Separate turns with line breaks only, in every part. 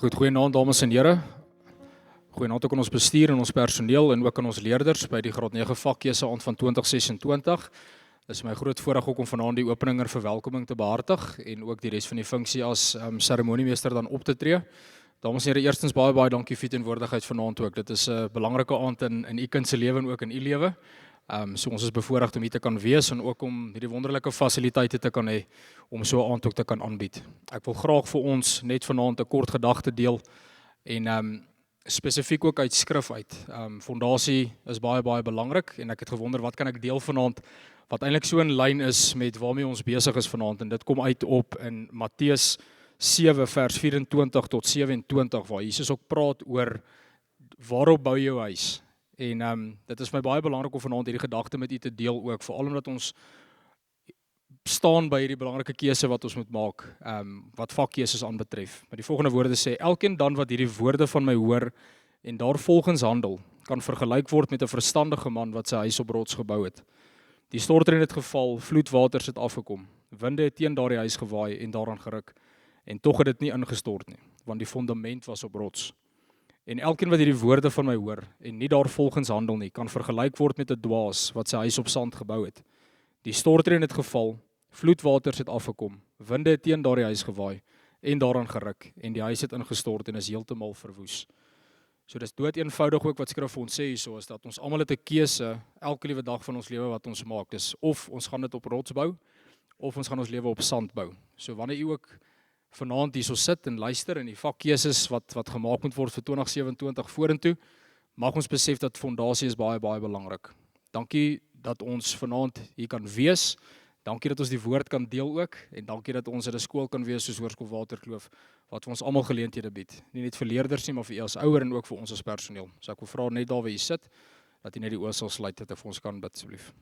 Goed, goeienaand dames en here. Goeienaand ook aan ons bestuur en ons personeel en ook aan ons leerders by die graad 9 vakkeuse aand van 2026. Dit is my groot voorreg ook om vanaand die opening en verwelkoming te behartig en ook die res van die funksie as seremoniemeester dan op te tree. Dames en here, eerstens baie dankie vir die teenwoordigheid vanaand ook. Dit is 'n belangrike aand in u kind se lewe en ook in u lewe. So ons is bevoorreg om hier te kan wees en ook om hierdie wonderlike fasiliteite te kan hê om so 'n aand ook te kan aanbied. Ek wil graag vir ons net vanaand 'n kort gedagte deel en spesifiek ook uit skrif uit. Fondasie is baie belangrik en ek het gewonder wat kan ek deel vanaand wat eintlik so in lyn is met waarmee ons besig is vanaand, en dit kom uit op in Matteus 7 vers 24 tot 27 waar Jesus ook praat oor waarop bou jou huis. En dit is my baie belangrik om vanaand hierdie gedagte met u te deel ook, veral omdat ons staan by hierdie belangrike keuse wat ons moet maak, wat vakkeuses aanbetref. Met die volgende woorde sê: elkeen dan wat hierdie woorde van my hoor en daarvolgens handel, kan vergelyk word met 'n verstandige man wat sy huis op rots gebou het. Die stortreën het geval, vloedwaters het afgekom, winde het teen daardie huis gewaai en daaraan geruk, en tog het dit nie ingestort nie, want die fondament was op rots. En elkeen wat hierdie woorde van my hoor en nie daarvolgens handel nie, kan vergelyk word met 'n dwaas wat sy huis op sand gebou het. Die stortreën het geval, vloedwaters het afgekom, winde het teen daardie huis gewaai en daaraan geruk, en die huis het ingestort en is heeltemal verwoes. So dis dood eenvoudig ook wat skrif vir ons sê hierso, is dat ons almal het 'n keuse elke liewe dag van ons lewe wat ons maak. Dis of ons gaan dit op rots bou of ons gaan ons lewe op sand bou. So wanneer u ook vanaand hierso sit en luister en die vakkeuses wat gemaak moet word vir 2027 vorentoe, mag ons besef dat fondasie is baie belangrik. Dankie dat ons vanaand hier kan wees. Dankie dat ons die woord kan deel ook, en dankie dat ons in 'n skool kan wees soos Hoërskool Waterkloof, wat vir ons almal geleenthede bied. Nie net vir leerders nie, maar vir u as ouer en ook vir ons as personeel. So ek wil vra net daar waar jy sit, dat jy net die oë sal sluit dat vir ons kan bid asseblief.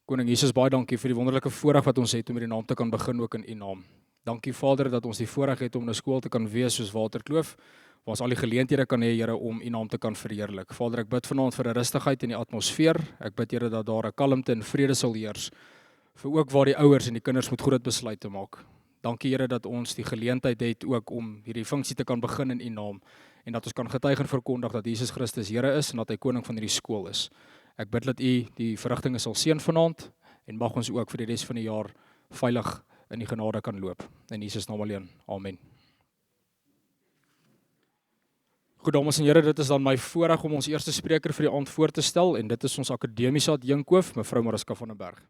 Koning Jesus, baie dankie vir die wonderlike voorreg wat ons het om hierdie naam te kan begin ook in u naam. Dankie Vader dat ons die voorreg het om in 'n skool te kan wees soos Waterkloof, waar ons al die geleenthede kan hê, Here, om u naam te kan verheerlik. Vader, ek bid vanaand vir 'n rustigheid in die atmosfeer. Ek bid, Here, dat daar 'n kalmte en vrede sal heers, vir ook waar die ouers en die kinders moet groot besluit te maak. Dankie, Here, dat ons die geleentheid het ook om hierdie funksie te kan begin in u naam, en dat ons kan getuig en verkondig dat Jesus Christus Here is en dat hy koning van hierdie skool is. Ek bid dat u die verrigtinge sal seën vanaand, en mag ons ook vir die res van die jaar veilig in die genade kan loop. In Jesus naam alleen. Amen. Goed, dames en here, dit is dan my voorreg om ons eerste spreker vir die aand voor te stel, en dit is ons akademiese adjunkhoof, mevrou Mariska van den Berg.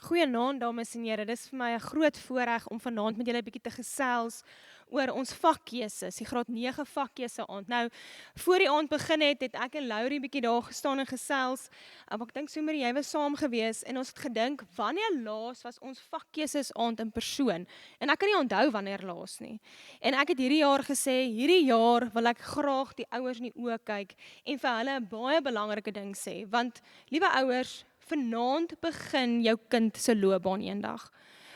Goeienaand dames en here, dis vir my 'n groot voorreg om vanaand met julle 'n bietjie te gesels oor ons vakkeuses, die graad 9 vakkeuse aand. Nou, voor die aand begin het ek en Laurie bietjie daar gestaan en gesels. Ek dink sommer jy was saam gewees en ons het gedink, wanneer laas was ons vakkeuses aand in persoon? En ek kan nie onthou wanneer laas nie. En ek het hierdie jaar gesê, hierdie jaar wil ek graag die ouers in die oë kyk en vir hulle 'n baie belangrike ding sê, want liewe ouers, vanaand begin jou kind se loopbaan eendag.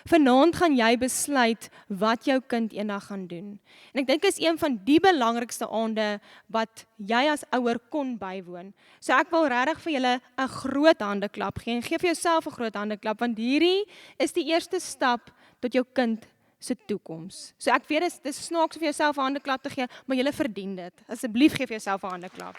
Vanaand gaan jy besluit wat jou kind eendag gaan doen. En ek dink dit is een van die belangrikste aande wat jy as ouer kon bywoon. So ek wil regtig vir julle 'n groot handeklap gee en gee vir jouself 'n groot handeklap, want hierdie is die eerste stap tot jou kind se toekoms. So ek weet dis snaaks om vir jouself 'n handeklap te gee, maar jy verdien dit. Asseblief gee vir jouself 'n handeklap.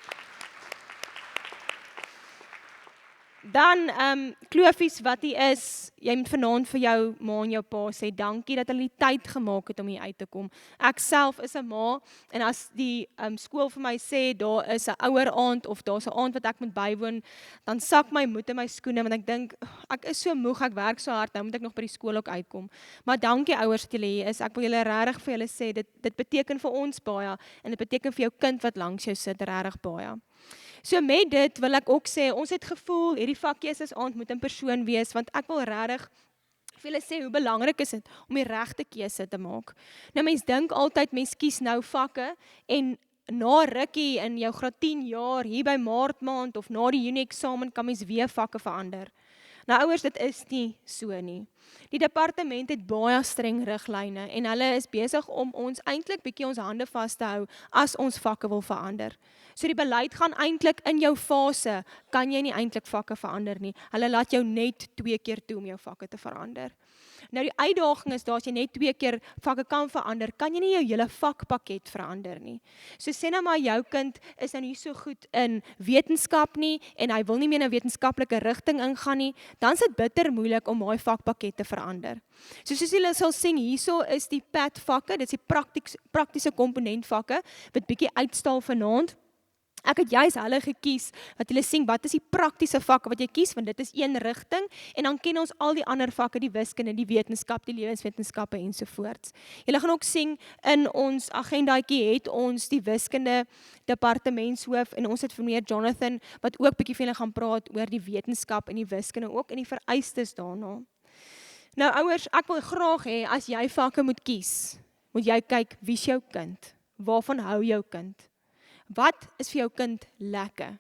Dan, kloofies wat jy is, jy moet vanaand vir jou ma en jou pa sê, dankie dat hulle die tyd gemaak het om hier uit te kom. Ek self is 'n ma, en as die skool vir my sê, daar is 'n ouer aand, of daar's 'n aand wat ek moet bywoon, dan sak my moed in my skoene, want ek dink, ek is so moeg, ek werk so hard, nou moet ek nog by die skool ook uitkom. Maar dankie ouers dat julle hier is, ek wil julle regtig vir julle sê, dit beteken vir ons baie, en dit beteken vir jou kind wat langs jou sit regtig baie. So met dit wil ek ook sê, ons het gevoel, hierdie vakkeuses aand moet in persoon wees, want ek wil regtig vir julle sê hoe belangrik is dit om die regte keuse te maak. Nou mens dink altyd, mens kies nou vakke, en na rukkie in jou graad 10 jaar, hier by Maart maand, of na die Junie eksamen, kan mens weer vakke verander. Nou ouers, dit is nie so nie. Die departement het baie streng riglyne en hulle is besig om ons eintlik bietjie ons hande vas te hou as ons vakke wil verander. So die beleid gaan eintlik in jou fase, kan jy nie eintlik vakke verander nie. Hulle laat jou net 2 keer toe om jou vakke te verander. Nou die uitdaging is, daar as jy net 2 keer vakke kan verander, kan jy nie jou hele vakpakket verander nie. So sê nou maar jou kind is nou nie so goed in wetenskap nie, en hy wil nie meer in 'n wetenskaplike rigting ingaan nie, dan is dit bitter moeilik om daai vakpakket te verander. So soos julle sal sien, hierso is die PAT vakke, dit is die praktiese komponentvakke, wat bietjie uitstal vanaand. Ek het juist hulle gekies, wat julle sien, wat is die praktiese vakke wat jy kies, want dit is een rigting, en dan ken ons al die ander vakke, die wiskunde, die wetenskap, die lewenswetenskappe ensovoorts. Julle gaan ook sien, in ons agendaatjie het ons die wiskunde departementshoof, en ons het vir meneer Jonathan, wat ook bietjie vir julle gaan praat oor die wetenskap en die wiskunde ook, en die vereistes daarna. Nou ouers, ek wil graag hê, as jy vakke moet kies, moet jy kyk, wie is jou kind? Waarvan hou jou kind? Wat is vir jou kind lekker?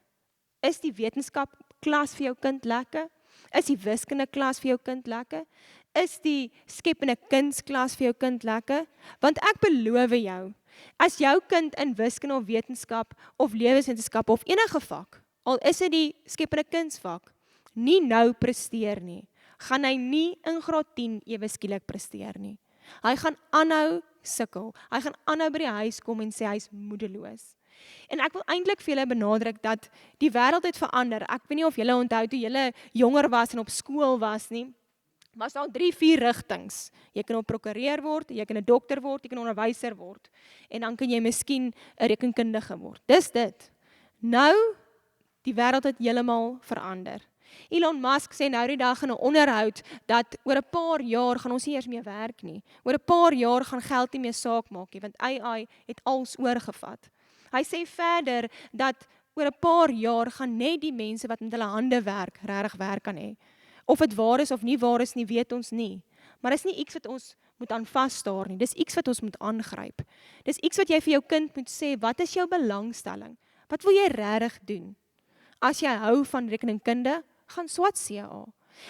Is die wetenskap klas vir jou kind lekker? Is die wiskunde klas vir jou kind lekker? Is die skepende kunsklas vir jou kind lekker? Want ek beloof jou, as jou kind in wiskunde of wetenskap of lewenswetenskap of enige vak, al is dit die skepende kunsvak, nie nou presteer nie, gaan hy nie in graad 10 ewe skielik presteer nie. Hy gaan aanhou sukkel. Hy gaan aanhou by die huis kom en sê hy is moedeloos. En ek wil eintlik vir julle benadruk dat die wêreld het verander. Ek weet nie of julle onthou toe julle jonger was en op skool was nie, was daar 3-4 rigtings. Jy kan 'n prokureur word, jy kan 'n dokter word, jy kan 'n onderwyser word, en dan kan jy miskien 'n rekenkundige word. Dis dit. Nou, die wêreld het heeltemal verander. Elon Musk sê nou die dag in 'n onderhoud, dat oor 'n paar jaar gaan ons nie eers meer werk nie. Oor 'n paar jaar gaan geld nie meer saak maak nie, want AI het alles oorgevat. Hy sê verder, dat oor 'n paar jaar gaan net die mense wat met hulle hande werk, regtig werk kan hê. Of dit waar is of nie waar is nie, weet ons nie. Maar dis nie iets wat ons moet aan vasstaar nie, dis iets wat ons moet aangryp. Dis iets wat jy vir jou kind moet sê, wat is jou belangstelling? Wat wil jy regtig doen? As jy hou van rekenkunde, gaan swat CA.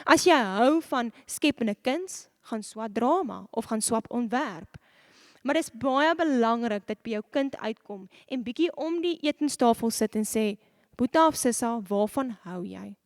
As jy hou van skepende kuns, gaan swat drama of gaan swat ontwerp. Maar dit is baie belangrik dat by jou kind uitkom en bietjie om die etenstafel sit en sê, Boeta of Sissa, waarvan hou jy?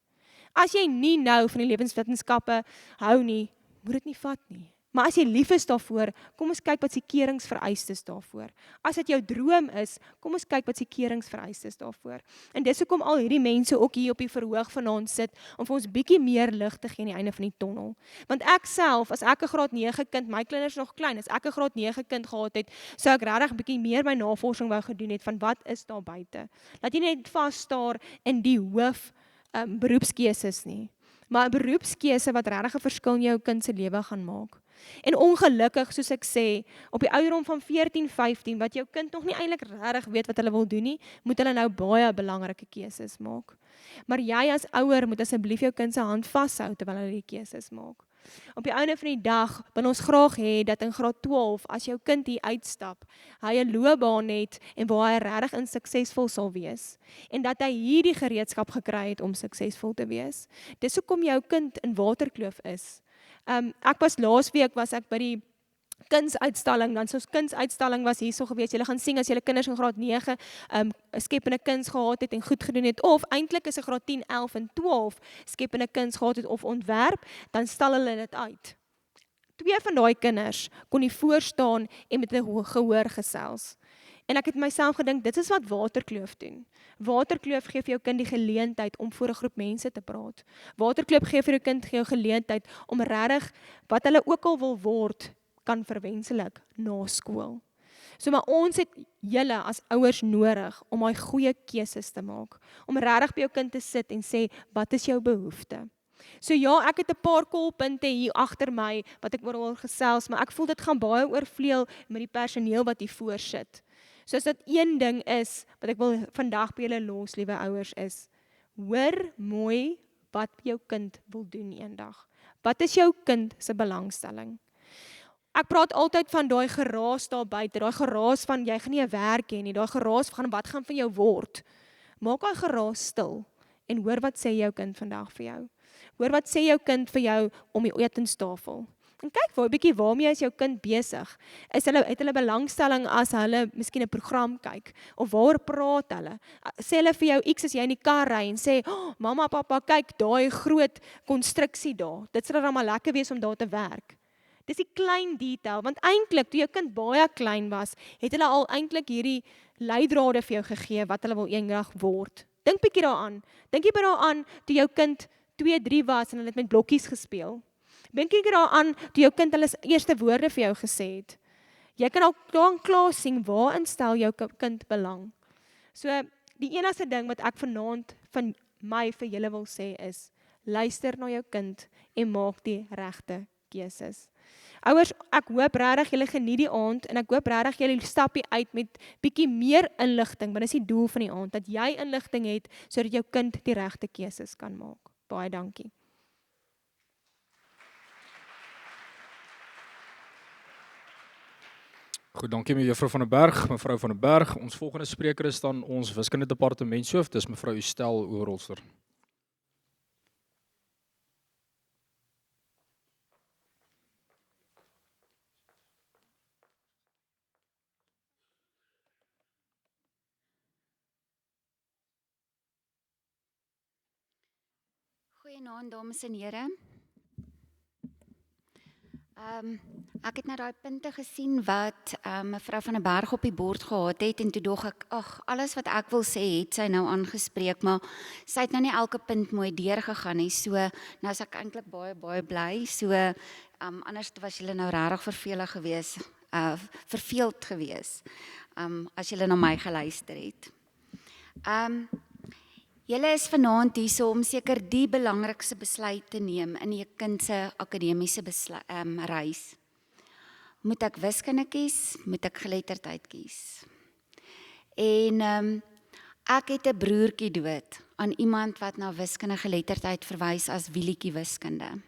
As jy nie nou van die lewenswetenskappe hou nie, moet dit nie vat nie. Maar as jy lief is daarvoor, kom ons kyk wat se keringsvereistes daarvoor. As dit jou droom is, kom ons kyk wat se keringsvereistes daarvoor. En dis hoekom al hierdie mense ook hier op die verhoog vanaand sit, om vir ons bietjie meer lig te gee aan die einde van die tonnel. Want ek self, as ek 'n graad 9 kind, my kinders nog klein, as ek 'n graad 9 kind gehad het, sou ek regtig bietjie meer my navorsing wou gedoen het van wat is daar buite. Laat jy net vasstaar in die hoof beroepskeuses nie, maar 'n beroepskeuse wat regtig 'n verskil in jou kind se lewe gaan maak. En ongelukkig, soos ek sê, op die ouderdom van 14, 15, wat jou kind nog nie eintlik regtig weet wat hulle wil doen nie, moet hulle nou baie belangrike keuses maak. Maar jy as ouer moet asseblief jou kind se hand vashou terwyl hulle die keuses maak. Op die einde van die dag wil ons graag hê dat in graad 12, as jou kind hier uitstap, hy 'n loopbaan het en waar hy regtig in suksesvol sal wees. En dat hy hierdie gereedskap gekry het om suksesvol te wees. Dis hoekom jou kind in Waterkloof is. Ek was laasweek by die kunsuitstalling, dan soos kunsuitstalling was hierso gewees. Julle gaan sien as julle kinders in graad 9 skepende kuns gehad het en goed gedoen het, of eintlik is 'n graad 10, 11 en 12 skepende kuns gehad het of ontwerp, dan stal hulle dit uit. 2 van daai kinders kon nie voor staan en met 'n gehoor gesels. En ek het myself gedink, dit is wat Waterkloof doen. Waterkloof gee vir jou kind die geleentheid om voor 'n groep mense te praat. Waterkloof gee vir jou kind die geleentheid om regtig wat hulle ook al wil word, kan verwenselijk na skool. So maar ons het julle as ouers nodig om daai goeie keuses te maak. Om regtig by jou kind te sit en sê, wat is jou behoefte? So ja, ek het 'n paar kolpunte hier agter my wat ek oor gesels, maar ek voel dit gaan baie oorvleuel met die personeel wat hier voor sit. So as dit een ding is wat ek wil vandag by julle los, liewe ouers, is hoor mooi wat jou kind wil doen eendag. Wat is jou kind se belangstelling? Ek praat altyd van daai geraas daar buite, daai geraas van jy gaan nie 'n werk hê nie, daai geraas van wat gaan van jou word. Maak daai geraas stil en hoor wat sê jou kind vandag vir jou. Hoor wat sê jou kind vir jou om die etenstafel. En kyk bietjie waarmee is jou kind besig? Het hulle belangstelling as hulle miskien 'n program kyk? Of waaroor praat hulle? Sê hulle vir jou X as jy in die kar ry en sê, oh, mamma, pappa, kyk, daai groot konstruksie daar. Dit sal dan maar lekker wees om daar te werk. Dis die klein detail, want eintlik toe jou kind baie klein was, het hulle al eintlik hierdie leidrade vir jou gegee wat hulle wil eendag word. Dink bietjie daaraan. Dink jy daaraan toe jou kind 2, 3 was en hulle het met blokkies gespeel. Dink jy daaraan toe jou kind hulle eerste woorde vir jou gesê het. Jy kan al klaar sien waarin stel jou kind belang. So die enigste ding wat ek vanaand van my vir julle wil sê is, luister na jou kind en maak die regte keuses. Ouers, ek hoop regtig julle geniet die aand en ek hoop regtig julle stap hier uit met bietjie meer inligting, want dis die doel van die aand, dat jy inligting het sodat jou kind die regte keuses kan maak. Baie dankie.
Goed, dankie mevrou van der Berg, mevrou van der Berg. Ons volgende spreker is dan ons wiskunde departementshoof, dis mevrou Estel Oorholster.
Goeienaand dames en here. Ek het nou daai punte gesien wat mevrou van der Berg op die bord gehad het en toe dog ek, ag, alles wat ek wil sê het sy nou aangespreek, maar sy het nou nie elke punt mooi deurgegaan nie. So nou is ek eintlik baie bly. So anders was julle nou regtig verveeld gewees as julle na my geluister het. Julle is vanaand hier om seker die belangrikste besluit te neem in jou kind se akademiese reis. Moet ek wiskunde kies? Moet ek geletterdheid kies? En ek het 'n broertjie dood aan iemand wat na wiskunde geletterdheid verwys as wielietjie wiskunde.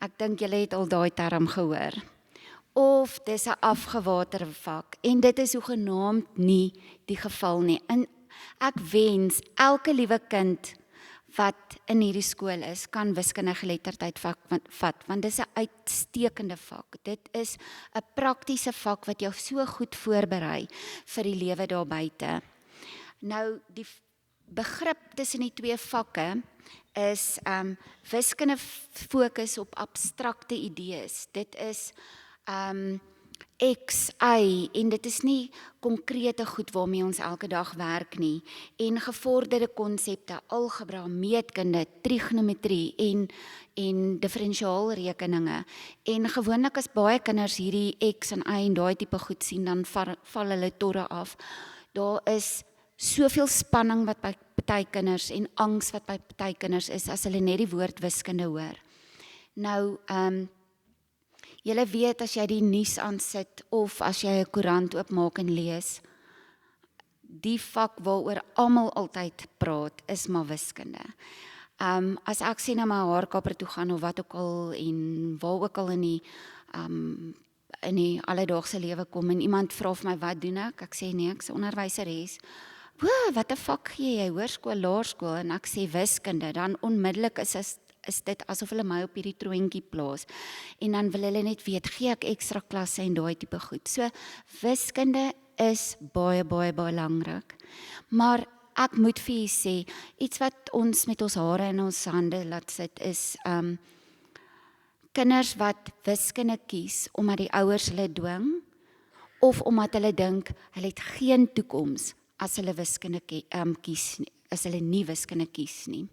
Ek dink julle het al daai term gehoor. Of dis 'n afgewaterde vak en dit is hoegenaamd nie die geval nie. Ek wens elke liewe kind wat in hierdie skool is, kan wiskunde geletterdheid vat, want dit is 'n uitstekende vak. Dit is 'n praktiese vak wat jou so goed voorberei vir die lewe daar buite. Nou, die begrip tussen die twee vakke is wiskunde fokus op abstrakte idees. Dit is X, Y, en dit is nie konkrete goed waarmee ons elke dag werk nie, en gevorderde konsepte, algebra, meetkunde, trigonometrie en diferensiaalrekeninge. En gewoonlik as baie kinders hierdie X en Y en daai tipe goed sien, dan val hulle torre af. Daar is soveel spanning wat by party kinders en angs wat by party kinders is as hulle net die woord wiskunde hoor. Nou, julle weet as jy die nuus aansit of as jy 'n koerant oopmaak en lees, die vak waaroor almal altyd praat is maar wiskunde. As ek sien na my haarkapper toe gaan of wat ook al en waar ook al in die alledaagse lewe kom en iemand vra vir my wat doen ek sê nee, ek's 'n onderwyseres. Wat 'n vak gee jy, hoërskool, laerskool, en ek sê wiskunde, dan onmiddellik is dit asof hulle my op hierdie troontjie plaas. En dan wil hulle net weet, gee ek ekstra klasse en daai tipe goed. So, wiskunde is baie belangrik. Maar ek moet vir julle sê, iets wat ons met ons hare in ons hande laat sit is, kinders wat wiskunde kies, omdat die ouers hulle dwing, of omdat hulle dink, hulle het geen toekoms as hulle wiskunde kies nie, as hulle nie wiskunde kies nie.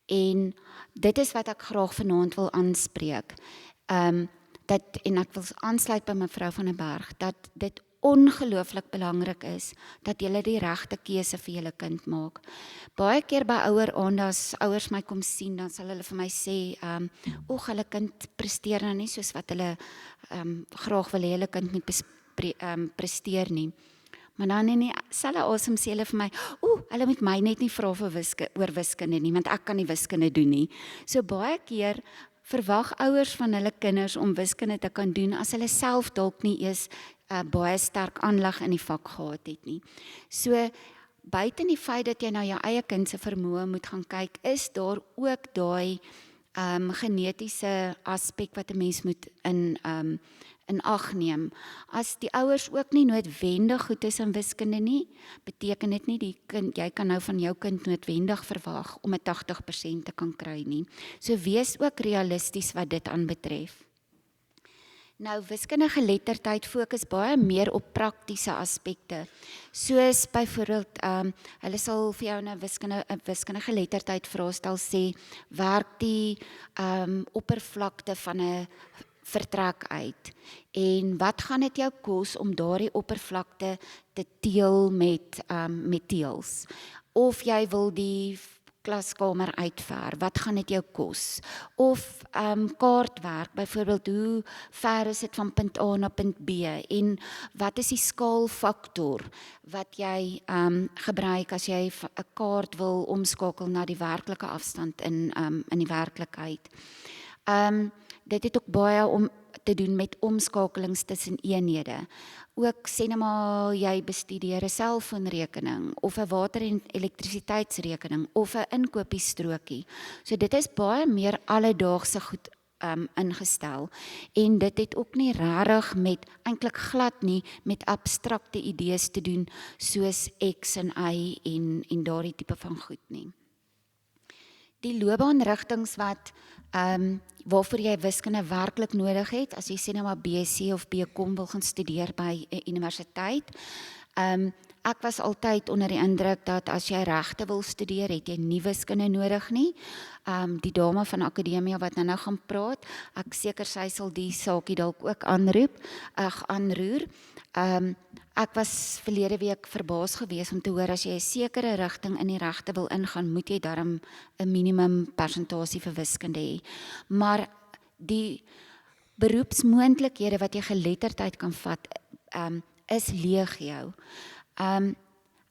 En dit is wat ek graag vanaand wil aanspreek. En ek wil aansluit by mevrou van der Berg, dat dit ongelooflik belangrik is, dat jy die regte keuse vir julle kind maak. Baie keer by ouer aande, as ouers my kom sien, dan sal hulle vir my sê, hulle kind presteer nou nie soos wat hulle graag wil hê hulle kind moet presteer nie. Maar dan in dieselfde asem sê hulle vir my, hulle moet my net nie vra oor wiskunde nie, want ek kan nie wiskunde doen nie. So baie keer verwag ouers van hulle kinders om wiskunde te kan doen, as hulle self dalk nie eers baie sterk aanleg in die vak gehad het nie. So, buiten die feit dat jy na jou eie kind se vermoë moet gaan kyk, is daar ook daai genetiese aspek wat 'n mens moet in ag neem. As die ouers ook nie noodwendig goed is in wiskunde nie, beteken dit nie jy kan nou van jou kind noodwendig verwag om 'n 80% te kan kry nie. So wees ook realisties wat dit aanbetref. Nou, wiskundige geletterdheid fokus baie meer op praktiese aspekte. Soos byvoorbeeld, hulle sal vir jou 'n wiskundige geletterdheid vraestel sê, werk die oppervlakte van 'n vertrek uit. En wat gaan dit jou kos om daardie oppervlakte te teel met teels? Of jy wil die klaskamer uitver, wat gaan dit jou kos? Of kaartwerk, byvoorbeeld hoe ver is dit van punt A na punt B en wat is die skaalfaktor wat jy gebruik as jy 'n kaart wil omskakel na die werklike afstand in die werklikheid. Dit het ook baie om te doen met omskakelings tussen eenhede. Ook sê nou maar jy bestudeer 'n selfoonrekening of 'n water- en elektrisiteitsrekening of 'n inkopiestrookie. So dit is baie meer alledaagse goed ingestel en dit het ook nie regtig eintlik glad nie met abstrakte idees te doen soos X en Y en daardie tipe van goed nie. Die loopbaanrigtings waarvoor jy wiskunde werklik nodig het, as jy sê nou maar BSc of BCom wil gaan studeer by 'n universiteit. Ek was altyd onder die indruk dat as jy regte wil studeer, het jy nie wiskunde nodig nie. Die dame van Akademia wat nou gaan praat, ek seker sy sal die saakie dalk ook aanroer. Ek was verlede week verbaas gewees om te hoor as jy 'n sekere rigting in die regte wil ingaan, moet jy darm 'n minimum persentasie vir wiskunde hê. Maar die beroepsmoontlikhede wat jy geletterdheid kan vat, is legio.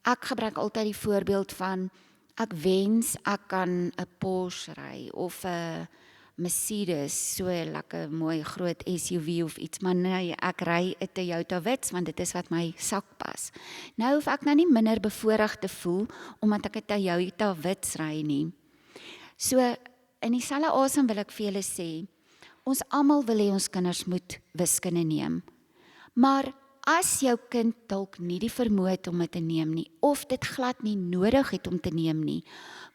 Ek gebruik altyd die voorbeeld van ek wens ek kan 'n Porsche ry of 'n Mercedes, so lekker mooi groot SUV of iets, maar nee, ek ry 'n Toyota Wits want dit is wat my sak pas. Nou hoef ek nou nie minder bevoorreg te voel omdat ek 'n Toyota Wits ry nie. So in dieselfde asem wil ek vir julle sê, ons almal wil hê ons kinders moet wiskunde neem. Maar as jou kind dalk nie die vermoë het om dit te neem nie, of dit glad nie nodig het om te neem nie,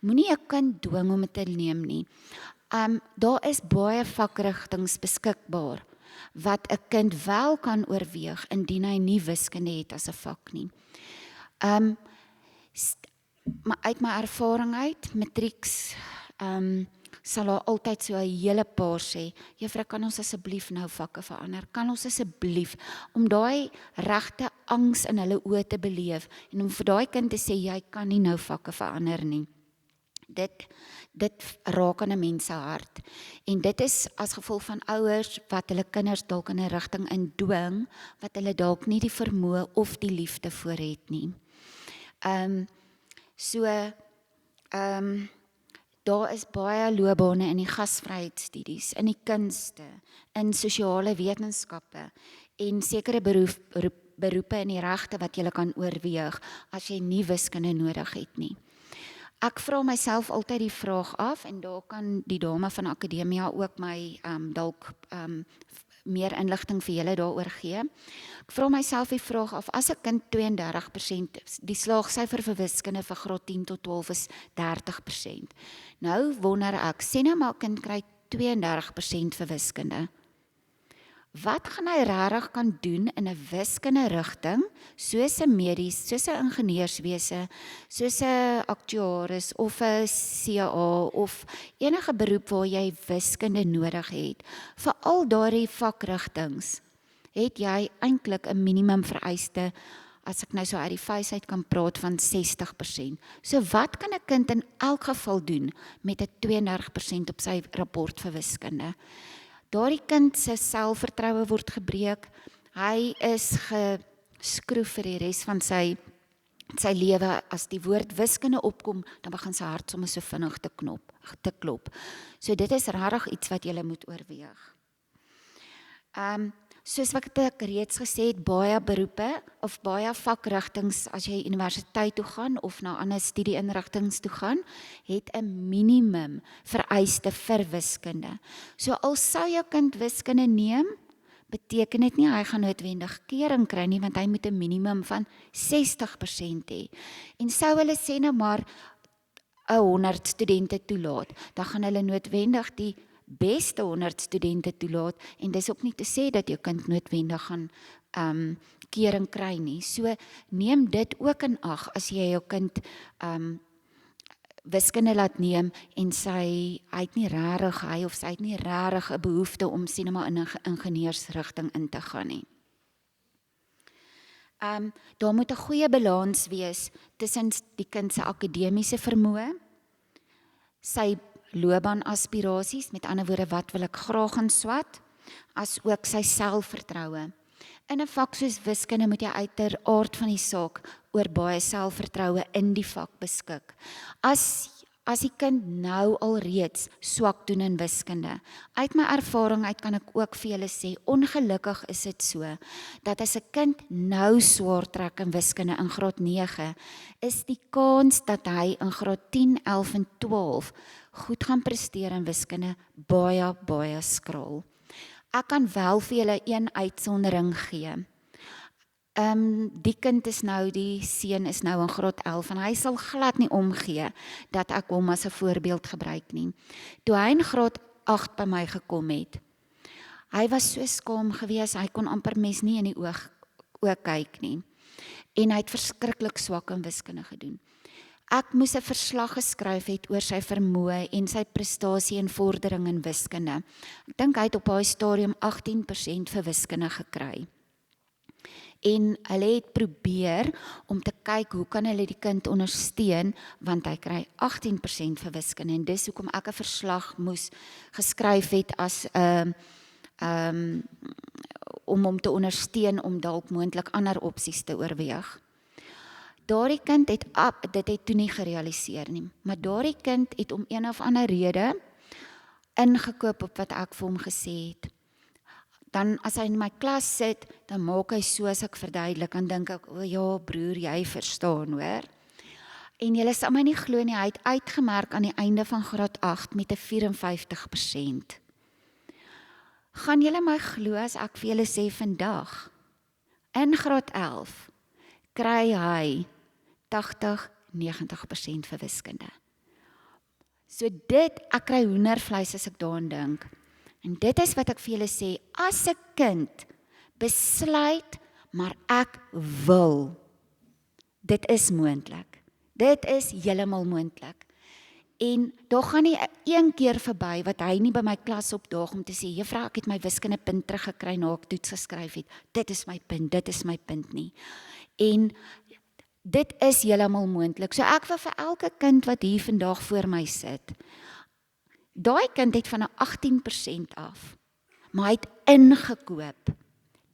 moenie 'n kind dwing om dit te neem nie. Daar is baie vakrigtings beskikbaar wat 'n kind wel kan oorweeg indien hy nie wiskunde het as 'n vak nie. Maar uit my ervaring uit, matrieks, sal daar altyd so 'n hele paar sê, juffrou, kan ons asseblief nou vakke verander? Kan ons asseblief, om daai regte angs in hulle oë te beleef en om vir daai kind te sê, jy kan nie nou vakke verander nie. Dit raak aan 'n mens se hart. En dit is as gevolg van ouers wat hulle kinders dalk in 'n rigting indwing wat hulle dalk nie die vermoë of die liefde voor het nie. Daar is baie loopbane in die gasvryheidsstudies, in die kunste, in sosiale wetenskappe en sekere beroepe in die regte wat jy kan oorweeg as jy nie wiskunde nodig het nie. Ek vra myself altyd die vraag af en daar kan die dame van Akademia ook my dalk meer inligting vir julle daaroor gee. Ek vra myself die vraag af, as 'n kind 32%, die slaagsyfer vir wiskunde vir graad 10 tot 12 is 30%. Nou wonder ek, sê nou maar 'n kind kry 32% vir wiskunde. Wat gaan hy regtig kan doen in 'n wiskunde rigting, soos 'n medies, soos 'n ingenieurswese, soos 'n aktuaris of 'n CA of enige beroep waar jy wiskunde nodig het? Vir al daardie vakrigtings het jy eintlik 'n minimum vereiste, as ek nou so uit die vuis uit kan praat, van 60%. So wat kan 'n kind in elk geval doen met 'n 32% op sy rapport vir wiskunde? Daardie kind se selfvertroue word gebreek. Hy is geskroef vir die res van sy lewe. As die woord wiskunde opkom, dan begin sy hart sommer so vinnig te klop. So dit is regtig iets wat jy moet oorweeg. Soos wat ek reeds gesê het, baie beroepe of baie vakrigtings as jy universiteit toe gaan of na ander studieinrigtings toe gaan, het 'n minimum vereiste vir wiskunde. So al sou jou kind wiskunde neem, beteken dit nie hy gaan noodwendig keuring kry nie, want hy moet 'n minimum van 60% hê. En sou hulle sê nou maar 100 studente toelaat, dan gaan hulle noodwendig die beste 100 studente toelaat, en dis ook nie te sê dat jou kind noodwendig gaan keuring kry nie. So neem dit ook in ag as jy jou kind wiskunde laat neem en hy het nie regtig 'n behoefte om sien maar in 'n ingenieursrigting in te gaan nie. Daar moet 'n goeie balans wees tussen die kind se akademiese vermoë, sy loopbaanaspirasies, met ander woorde wat wil ek graag gaan swat, as ook sy selfvertroue. In 'n vak soos wiskunde moet jy uit ter aard van die saak oor baie selfvertroue in die vak beskik. As die kind nou al reeds swak doen in wiskunde, uit my ervaring uit kan ek ook vir julle sê, ongelukkig is dit so, dat as 'n kind nou swaar trek in wiskunde in graad 9, is die kans dat hy in graad 10, 11 en 12 goed gaan presteer in wiskunde baie skraal. Ek kan wel vir julle een uitsondering gee. Die kind is nou, die seun is nou in graad 11 en hy sal glad nie omgee dat ek hom as 'n voorbeeld gebruik nie. Toe hy in graad 8 by my gekom het, hy was so skaam gewees, hy kon amper mens nie in die oog kyk nie. En hy het verskriklik swak in wiskunde gedoen. Ek moes 'n verslag geskryf het oor sy vermoë en sy prestasie en vordering in wiskunde. Ek dink hy het op daai stadium 18% vir wiskunde gekry. En hulle het probeer om te kyk hoe kan hulle die kind ondersteun, want hy kry 18% vir wiskunde, en dis hoekom ek 'n verslag moes geskryf het as om hom te ondersteun om dalk moontlik ander opsies te oorweeg. Daardie kind het dit het toe nie gerealiseer nie, maar daardie kind het om een of ander rede ingekoop op wat ek vir hom gesê het. Dan as hy in my klas sit, dan maak hy so as ek verduidelik, dan dink ek, o ja broer, jy verstaan hoor. En julle sal my nie glo nie, hy het uitgemerk aan die einde van graad 8 met 'n 54%. Gaan julle my glo as ek vir julle sê vandag, in graad 11, kry hy 80-90% vir wiskunde. So dit, ek kry hoendervleis as ek daaraan dink. En dit is wat ek vir julle sê, as 'n kind besluit, maar ek wil, dit is moontlik. Dit is heeltemal moontlik. En daar gaan nie een keer verby wat hy nie by my klas opdaag om te sê, juffrou, ek het my wiskunde punt teruggekry na ek toets geskryf het. Dit is my punt nie. En dit is heeltemal moontlik. So ek wil vir elke kind wat hier vandag voor my sit, daai kind het van 'n 18% af, maar hy het ingekoop.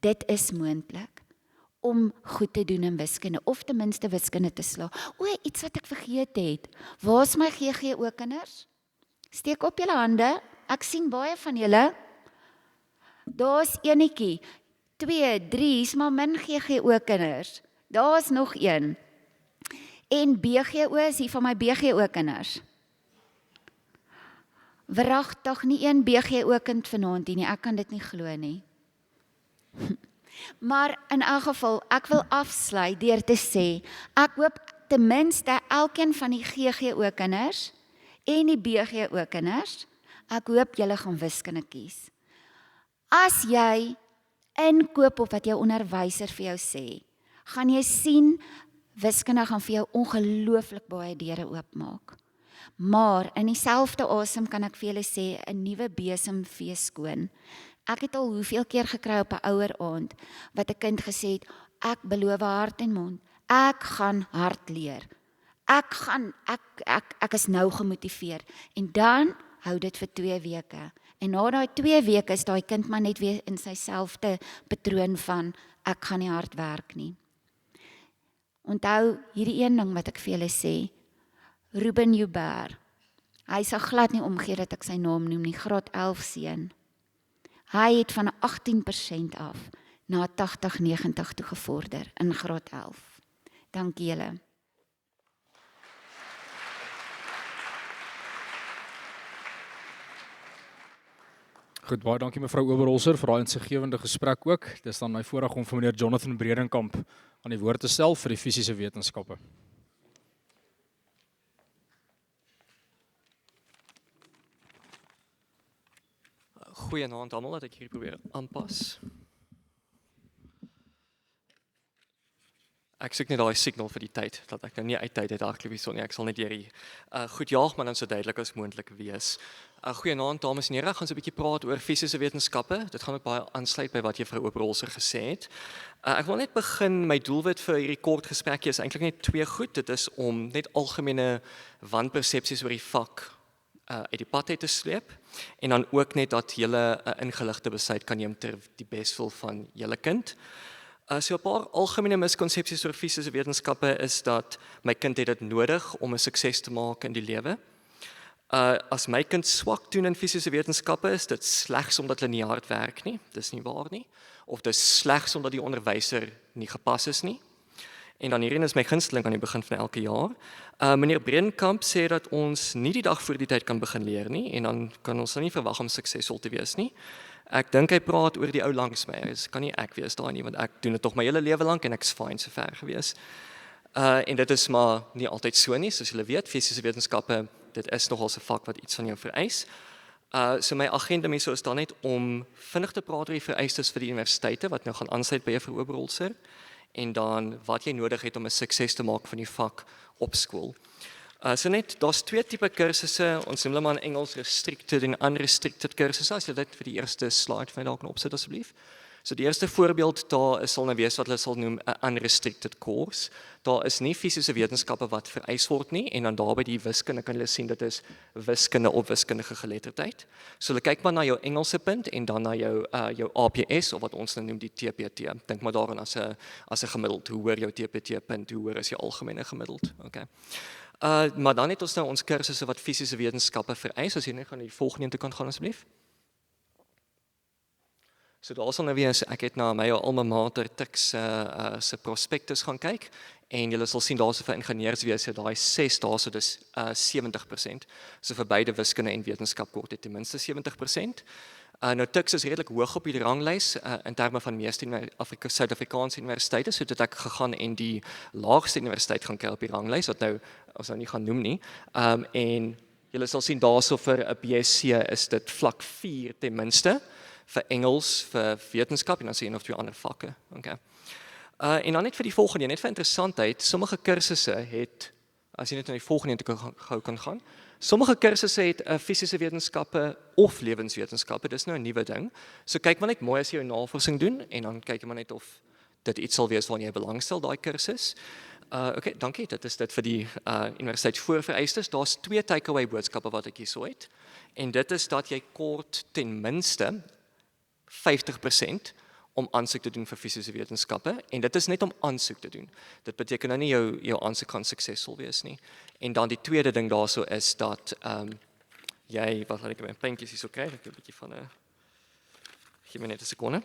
Dit is moontlik om goed te doen in wiskunde, of ten minste wiskunde te slaag. O, iets wat ek vergeet het. Waar is my GGO kinders? Steek op julle hande. Ek sien baie van julle. Daar's enetjie. 2, 3, is maar min GGO kinders. Daar's nog een. En BGO is hier van my BGO kinders. Wragtig nie een BGO kind vanaand nie, ek kan dit nie glo nie. Maar in elk geval, ek wil afsluit deur te sê, ek hoop ten minste elkeen van die GGO kinders en die BGO kinders, ek hoop julle gaan wiskunde kies. As jy inkoop op wat jou onderwyser vir jou sê, gaan jy sien, wiskunde gaan vir jou ongelooflik baie deure oopmaak. Maar in dieselfde asem kan ek vir julle sê, 'n nuwe besem vee skoon. Ek het al hoeveel keer gekry op 'n ouer aand, wat 'n kind gesê het, ek beloof hart en mond, ek gaan hard leer. Ek is nou gemotiveer. En dan hou dit vir 2 weke. En na daai 2 weke is daai kind maar net weer in sy selfde patroon van, ek gaan nie hard werk nie. Onthou, hierdie een ding wat ek vir julle sê, Ruben Joubert, hy sal glad nie omgee dat ek sy naam noem nie, graad 11 seun. Hy het van 'n 18% af na 80-90 toe gevorder in graad 11. Dankie julle.
Goed, baie dankie mevrou Oberholzer vir daai insiggewende gesprek ook. Dis dan my voorreg om vir meneer Jonathan Bredenkamp aan die woord te stel vir die fisiese wetenskappe.
Goeienaand almal, dat ek hier probeer aanpas. Ek soek net daai signal vir die tyd, dat ek nou nie uit tyd het hardloop hierson nie, ek sal net hierdie goed jaag, maar dan so duidelik as moontlik wees. Goeienaand dames en here, ek gaan so 'n bietjie praat oor fisiese wetenskappe. Dit gaan ook baie aansluit by wat juffrou Oberholzer gesê het. Ek wil net begin, my doelwit vir hierdie kort gesprekkie is eintlik net twee goed. Dit is om net algemene wanpersepsies oor die vak uit die pad uit te sleep, en dan ook net dat julle 'n ingeligte besluit kan neem ter die beswil van julle kind. So 'n paar algemene miskonsepsies oor fisiese wetenskappe is dat my kind het dit nodig om 'n sukses te maak in die lewe. As my kind swak doen in fisiese wetenskappe, is dit slegs omdat hulle nie hard werk nie, dis nie waar nie, of dis slegs omdat die onderwyser nie gepas is nie. En dan hierin is my gunsteling aan die begin van elke jaar. Meneer Bredenkamp sê dat ons nie die dag voor die tyd kan begin leer nie, en dan kan ons nie verwag om suksesvol te wees nie. Ek dink hy praat oor die ou langs my, dis kan nie ek wees daai nie, want ek doen dit tog my hele lewe lank en ek's fyn so ver gewees. En dit is maar nie altyd so nie, soos julle weet, fisiese wetenskappe, dit is nogal 'n vak wat iets van jou vereis. So my agenda mense is dan net om vinnig te praat oor die vereistes vir die universiteite, wat nou gaan aansluit by juffrou Oberholzer, en dan wat jy nodig het om 'n sukses te maak van die vak op skool. So net, daar's twee tipe kursusse, ons noem hulle maar in Engels restricted en unrestricted kursusse, as jy dit vir die eerste slide vir my dalk kan opsit asseblief. So die eerste voorbeeld daar sal nou wees wat hulle sal noem 'n unrestricted course. Daar is nie fisiese wetenskappe wat vereis word nie, en dan daarby die wiskunde kan hulle sien dit is wiskunde op wiskundige geletterdheid. So hulle kyk maar na jou Engelse punt en dan na jou APS, of wat ons nou noem die TPT. Dink maar daaraan as 'n gemiddeld, hoe hoor jou TPT punt, hoe hoor is jou algemene gemiddeld. Okay. Maar dan het ons nou ons kursusse wat fisiese wetenskappe vereis, as jy net gaan die volgende toe kan gaan asseblief. So daar sal nou weer, ek het na my alma mater Tuks se prospektus gaan kyk, en julle sal sien daar so vir ingenieurswese, daai 6 daar so dis 70%. So vir beide wiskunde en wetenskap kort dit ten minste 70%. Nou Tuks is redelik hoog op die ranglys in terme van meeste Suid-Afrikaanse universiteite, so dit ek gegaan en die laagste universiteit gaan kyk op die ranglys, wat nou ons nou nie gaan noem nie. En julle sal sien daarso vir 'n BSc is dit vlak 4 ten minste, vir Engels, vir wetenskap en dan sien of twee ander vakke. Okay. En dan net vir die volgende, net vir interessantheid, sommige kursusse het, as jy net na die volgende gou kan gaan, sommige kursusse het fisiese wetenskappe of lewenswetenskappe, dis nou 'n nuwe ding. So kyk maar net mooi as jy jou navorsing doen, en dan kyk jy maar net of dit iets sal wees waarna jy belangstel, daai kursus. Okay, dankie, dit is dit vir die universiteitsvoorvereistes. Daar's twee takeaway boodskappe wat ek hierso het, en dit is dat jy kort ten minste 50% om aansoek te doen vir fisiese wetenskappe, en dit is net om aansoek te doen. Dit beteken nou nie jou aansoek gaan suksesvol wees nie. En dan die tweede ding daarso is dat jy, wat laat ek my puntjies hierso kry, ek 'n bietjie van 'n gee my net 'n sekonde.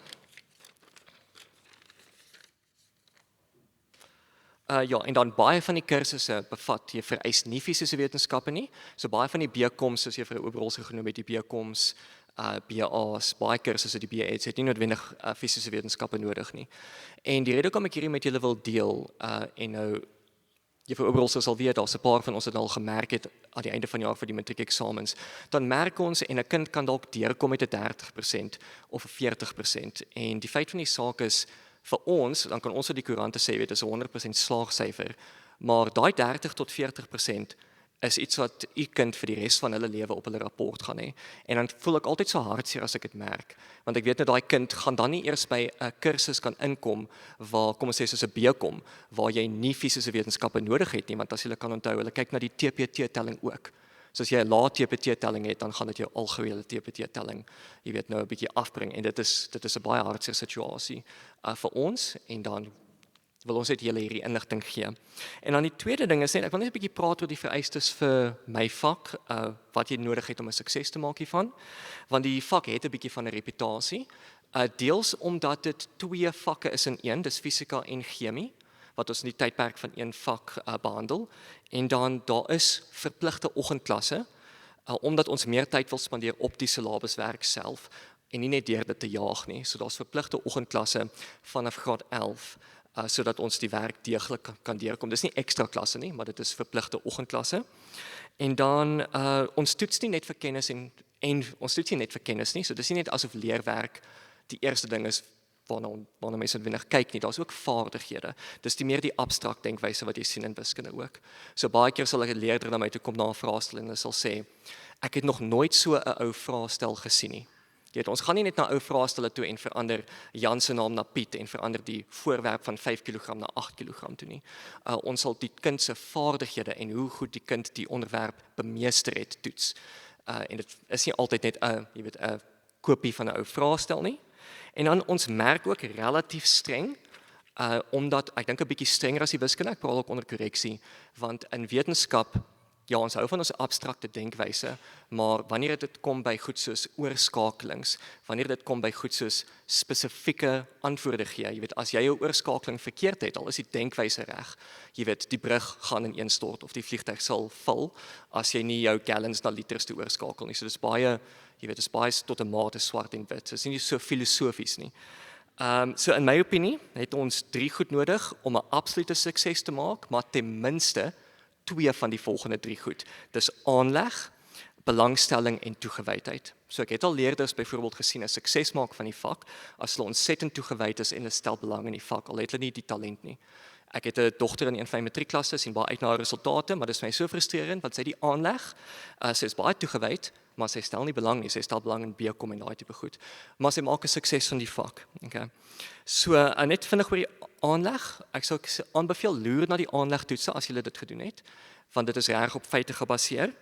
Ja, en dan baie van die kursusse bevat jy vereis nie fisiese wetenskappe nie. So baie van die BComs, soos juffrou Oberholzer genoem het, die BComs, BA's, baie kursusse, die BA's het nie noodwendig fisiese wetenskappe nodig nie. En die rede hoekom ek hierdie met julle wil deel, en nou juffrou Oberholzer sal weet, daar's 'n paar van ons het al gemerk het aan die einde van die jaar vir die matriekeksamens, dan merk ons en 'n kind kan dalk deurkom met 'n 30% of 'n 40%. En die feit van die saak is, vir ons, dan kan ons op die koerante sê, weet, dis 'n 100% slaagsyfer, maar daai 30 tot 40% is iets wat u kind vir die res van hulle lewe op hulle rapport gaan hê. En dan voel ek altyd so hartseer as ek dit merk, want ek weet net daai kind gaan dan nie eers by 'n kursus kan inkom waar, kom ons sê soos 'n BCom, waar jy nie fisiese wetenskappe nodig het nie, want as jy kan onthou, hulle kyk na die TPT-telling ook. So as jy 'n lae TPT-telling het, dan gaan dit jou algehele TPT-telling, jy weet, nou 'n bietjie afbring, en dit is 'n baie hartseer situasie vir ons, en dan Wil ons net julle hierdie inligting gee. En dan die tweede ding is net, ek wil net 'n bietjie praat oor die vereistes vir my vak, wat jy nodig het om 'n sukses te maak hiervan, want die vak het 'n bietjie van 'n reputasie, deels omdat dit 2 vakke is in een, dis fisika en chemie, wat ons in die tydperk van een vak behandel, en dan daar is verpligte oggendklasse, omdat ons meer tyd wil spandeer op die syllabuswerk self, en nie net deur dit te jaag nie, so daar's verpligte oggendklasse vanaf graad 11, sodat ons die werk deeglik kan deurkom. Dis nie ekstra klasse nie, maar dit is verpligte oggendklasse. En dan ons toets nie net vir kennis en ons toets nie net vir kennis nie, so dis nie net asof leerwerk die eerste ding is waarna mense noodwendig kyk nie, daar's ook vaardighede. Dis meer die abstrakt denkwyse wat jy sien in wiskunde ook. So baie keer sal 'n leerder na my toe kom na 'n vraestel en hulle sal sê, ek het nog nooit so 'n ou vraestel gesien nie. Ons gaan nie net na ou vraestelle toe en verander Jan se naam na Piet en verander die voorwerp van 5 kg na 8 kg toe nie. Ons sal die kind se vaardighede en hoe goed die kind die onderwerp bemeester het toets. En dit is nie altyd net 'n kopie van 'n ou vraestel nie. En dan ons merk ook relatief streng, omdat ek dink 'n bietjie strenger as die wiskunde, ek praat ook onder korreksie, want in wetenskap, ja, ons hou van ons abstrakte denkwyse, maar wanneer dit kom by goed soos oorskakelings, wanneer dit kom by goed soos spesifieke antwoorde gee, jy weet, as jy jou oorskakeling verkeerd het, al is die denkwyse reg, jy weet, die brug gaan ineenstort of die vliegtuig sal val, as jy nie jou gallons na liters toe oorskakel nie. So dis baie, jy weet, dis baie tot 'n mate swart en wit. So dis nie so filosofies nie. So in my opinie het ons 3 goed nodig om 'n absolute sukses te maak, maar ten minste 2 van die volgende 3 goed. Dis aanleg, belangstelling en toegewydheid. So ek het al leerders byvoorbeeld gesien 'n sukses maak van die vak as hulle ontsettend toegewyd is en hulle stel belang in die vak, al het hulle nie die talent nie. Ek het 'n dogter in een van my matriekklasse, sien baie uit na haar resultate, maar dis vir my so frustrerend want sy het die aanleg, sy is baie toegewyd, maar sy stel nie belang nie, sy stel belang in BCom en daai tipe goed. Maar sy maak 'n sukses van die vak. Okay. So net vinnig oor die aanleg, ek sou aanbeveel loer na die aanlegtoetse as jy dit gedoen het, want dit is reg op feite gebaseer.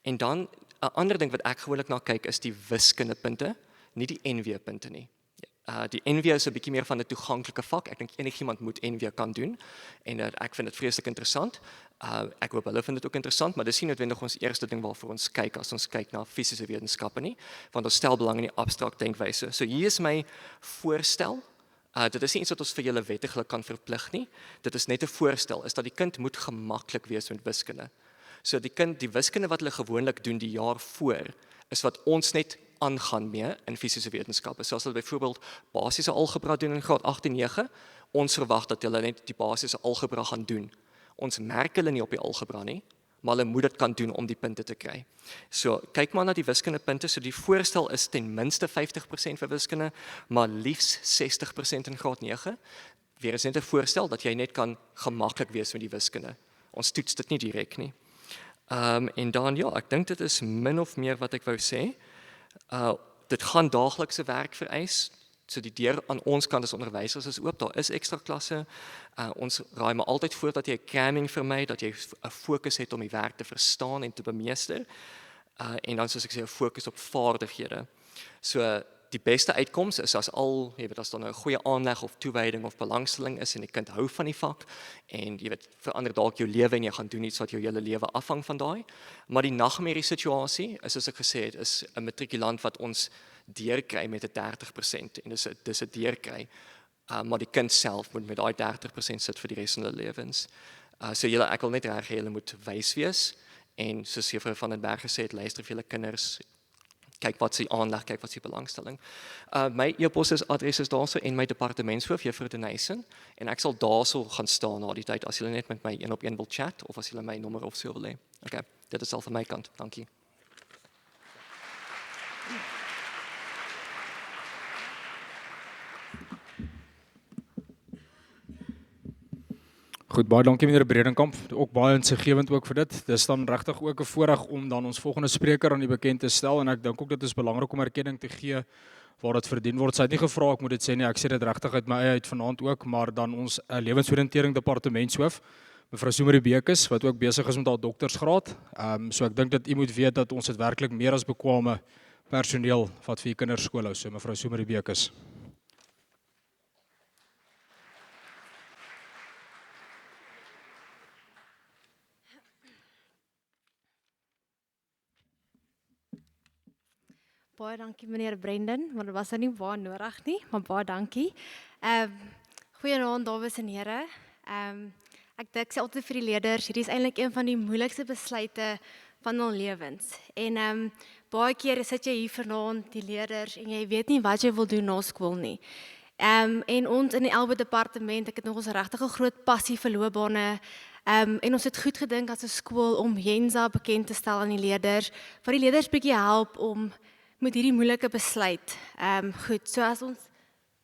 En dan 'n ander ding wat ek gewoonlik na kyk is die wiskundepunte, nie die NW punte nie. Die NW is 'n bietjie meer van 'n toeganklike vak. Ek dink enigiemand moet NW kan doen en ek vind dit vreeslik interessant. Ek hoop hulle vind dit ook interessant, maar dis nie noodwendig ons eerste ding waarvoor ons kyk as ons kyk na fisiese wetenskappe nie, want ons stel belang in die abstrakt denkwyse. So hier is my voorstel. Dit is nie iets wat ons vir julle wettiglik kan verplig nie. Dit is net 'n voorstel, is dat die kind moet gemaklik wees met wiskunde. So die wiskunde wat hulle gewoonlik doen die jaar voor, is wat ons net aangaan mee in fisiese wetenskappe. So as hulle byvoorbeeld basiese algebra doen in graad 8 en 9, ons verwag dat hulle net die basiese algebra gaan doen. Ons merk hulle nie op die algebra nie, maar hulle moet dit kan doen om die punte te kry. So kyk maar na die wiskundepunte. So die voorstel is ten minste 50% vir wiskunde, maar liefs 60% in graad 9. Weer is net 'n voorstel dat jy net kan gemaklik wees met die wiskunde. Ons toets dit nie direk nie. En dan ja, ek dink dit is min of meer wat ek wou sê. Dit gaan daaglikse werk vereis. So die deur aan ons kant as onderwysers is oop, daar is ekstra klasse. Ons raai maar altyd voor dat jy 'n cramming vermy, dat jy 'n fokus het om die werk te verstaan en te bemeester. En dan soos ek sê, 'n fokus op vaardighede. So die beste uitkoms is as as daar nou 'n goeie aanleg of toewyding of belangstelling is en die kind hou van die vak en verander dalk jou lewe en jy gaan doen iets wat jou hele lewe afhang van daai. Maar die nagmerrie situasie is, soos ek gesê het, is 'n matrikulant wat ons deurkry met 'n 30% en dis 'n deurkry. Maar die kind self moet met daai 30% sit vir die res van hulle lewens. So ek wil net reg hê julle moet wys wees en soos Juffrou van den Berg gesê het, luister vir julle kinders. Kyk wat sy aanleg, kyk wat sy belangstelling. My e-posadres is daarso en my departementshoof, Juffrou Denison, en ek sal daarso gaan staan na die tyd as julle net met my 1-op-1 wil chat of as julle my nommer of so wil hê. Okay, dit is al van my kant. Dankie.
Goed, baie dankie meneer Bredenkamp, ook baie insiggewend ook vir dit. Dis dan regtig ook 'n voorreg om dan ons volgende spreker aan die bekend te stel en ek dink ook dit is belangrik om erkenning te gee waar dit verdien word. Sy het nie gevra ek moet dit sê nie, ek sê dit regtig uit my eie uit vanaand ook, maar dan ons lewensoriëntering departementshoof, mevrou Sumarie Bekes, wat ook besig is met haar doktorsgraad. So ek dink dat u moet weet dat ons het werklik meer as bekwame personeel wat vir u kinders skool hou. So mevrou Sumarie Bekes.
Baie dankie meneer Brendan, maar dit was nou nie baie nodig nie, maar baie dankie. Goeienaand dames en here. Ek sê altyd vir die leerders, hierdie is eintlik een van die moeilikste besluite van hul lewens. En baie keer sit jy hier vanaand, die leerders, en jy weet nie wat jy wil doen na skool nie. En ons in die LB departement, ek het nog ons regtig 'n groot passie vir loopbane. En ons het goed gedink as 'n skool om Jenza bekend te stel aan die leerders, vir die leerders bietjie help om met hierdie moeilike besluit. Goed, so as ons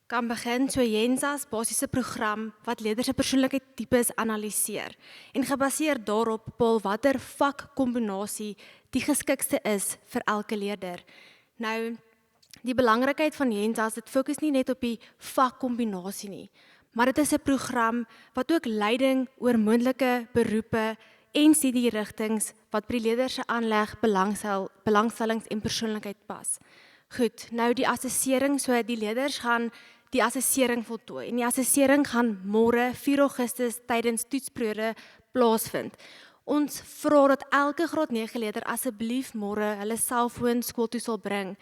kan begin, so Jenza is basiese program wat leerders se persoonlikheidstipes analiseer en gebaseer daarop bepaal watter vakkombinasie die geskikste is vir elke leerder. Nou, die belangrikheid van Jenza is dit fokus nie net op die vakkombinasie nie, maar dit is 'n program wat ook leiding oor moontlike beroepe en studierigtings wat by die leerders se aanleg, belangstellings en persoonlikheid pas. Goed, nou die assessering, so die leerders gaan die assessering voltooi en die assessering gaan môre 4 Augustus tydens toetsperiode plaasvind. Ons vra dat elke graad 9 leerder asseblief môre hulle selfoon skool toe sal bring,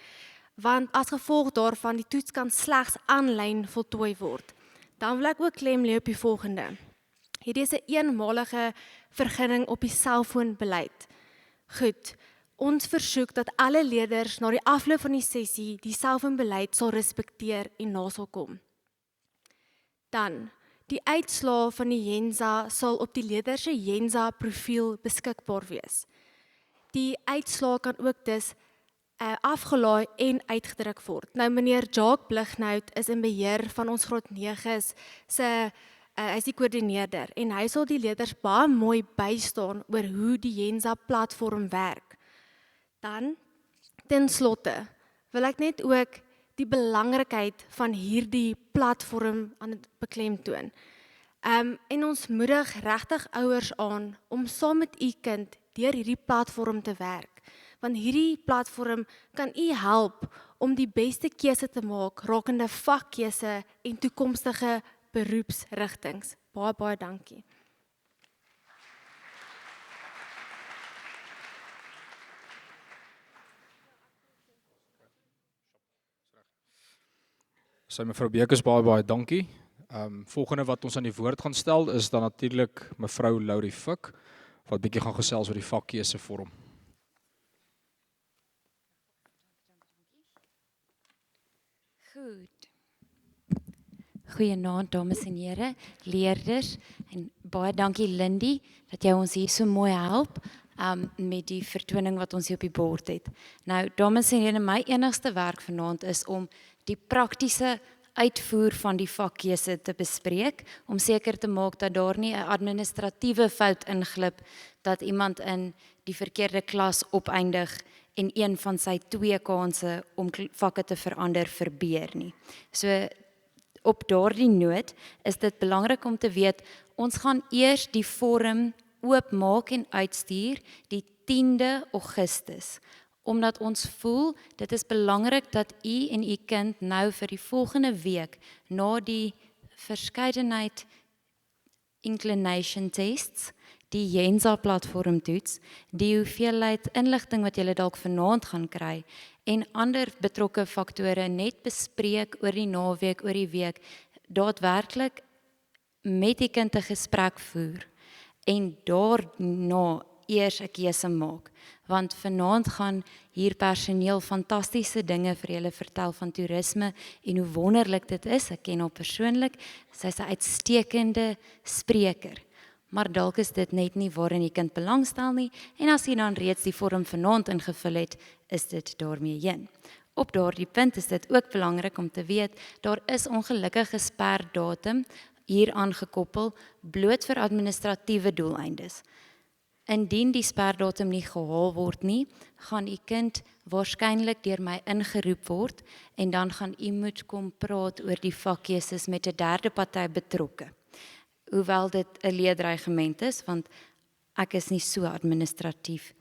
want as gevolg daarvan die toets kan slegs aanlyn voltooi word. Dan wil ek ook klem lê op die volgende. Hierdie is 'n eenmalige vergunning op die selfoonbeleid. Goed, ons versoek dat alle leerders na die afloop van die sessie die selfoonbeleid sal respekteer en na sal kom. Dan, die uitslae van die Jenza sal op die leerder se Jenza profiel beskikbaar wees. Die uitslae kan ook dus afgelaai en uitgedruk word. Nou meneer Jacques Blignout is in beheer van ons graad 9's se hy is die koördineerder en hy sal die leerders baie mooi bystaan oor hoe die Jenza platform werk. Dan ten slotte wil ek net ook die belangrikheid van hierdie platform aan het beklemtoon. En ons moedig regtig ouers aan om saam met u kind deur hierdie platform te werk. Want hierdie platform kan u help om die beste keuse te maak rakende vakkeuse en toekomstige beroepsrigtings. Baie dankie.
Sy mevrou Bekes, baie dankie. Volgende wat ons aan die woord gaan stel is dan natuurlik mevrou Laurie Fik wat bietjie gaan gesels oor die vakkeuse vorm.
Goed. Goeienaand dames en here, leerders en baie dankie Lindy dat jy ons hier so mooi help met die vertoning wat ons hier op die bord het. Nou dames en here, my enigste werk vanaand is om die praktiese uitvoer van die vakkeuse te bespreek, om seker te maak dat daar nie 'n administratiewe fout inglip, dat iemand in die verkeerde klas opeindig en een van sy 2 kansse om vakke te verander verbeur nie. So op daardie noot is dit belangrik om te weet, ons gaan eers die vorm oopmaak en uitstuur die 10de Augustus. Omdat ons voel, dit is belangrik dat u en u kind nou vir die volgende week, na die verskeidenheid inclination tests, die Jenza platform toets, die hoeveelheid inligting wat julle dalk vanaand gaan kry, en ander betrokke faktore net bespreek oor die naweek, oor die week, daadwerklik met die kind 'n gesprek voer, en daarna eers 'n keuse maak. Want vanaand gaan hier personeel fantastiese dinge vir julle vertel van toerisme en hoe wonderlik dit is. Ek ken haar persoonlik, sy's 'n uitstekende spreker. Maar dalk is dit net nie waarin die kind belangstel nie, en as jy dan reeds die vorm vanaand ingevul het, is dit daarmee heen. Op daardie punt is dit ook belangrik om te weet, daar is ongelukkige sperdatum hier aangekoppel, bloot vir administratiewe doeleindes. Indien die sperdatum nie gehaal word nie, gaan u kind waarskynlik deur my ingeroep word, en dan gaan u moet kom praat oor die vakkeuses met 'n derde party betrokke. Hoewel dit 'n leerdreigement is, want ek is nie so administratief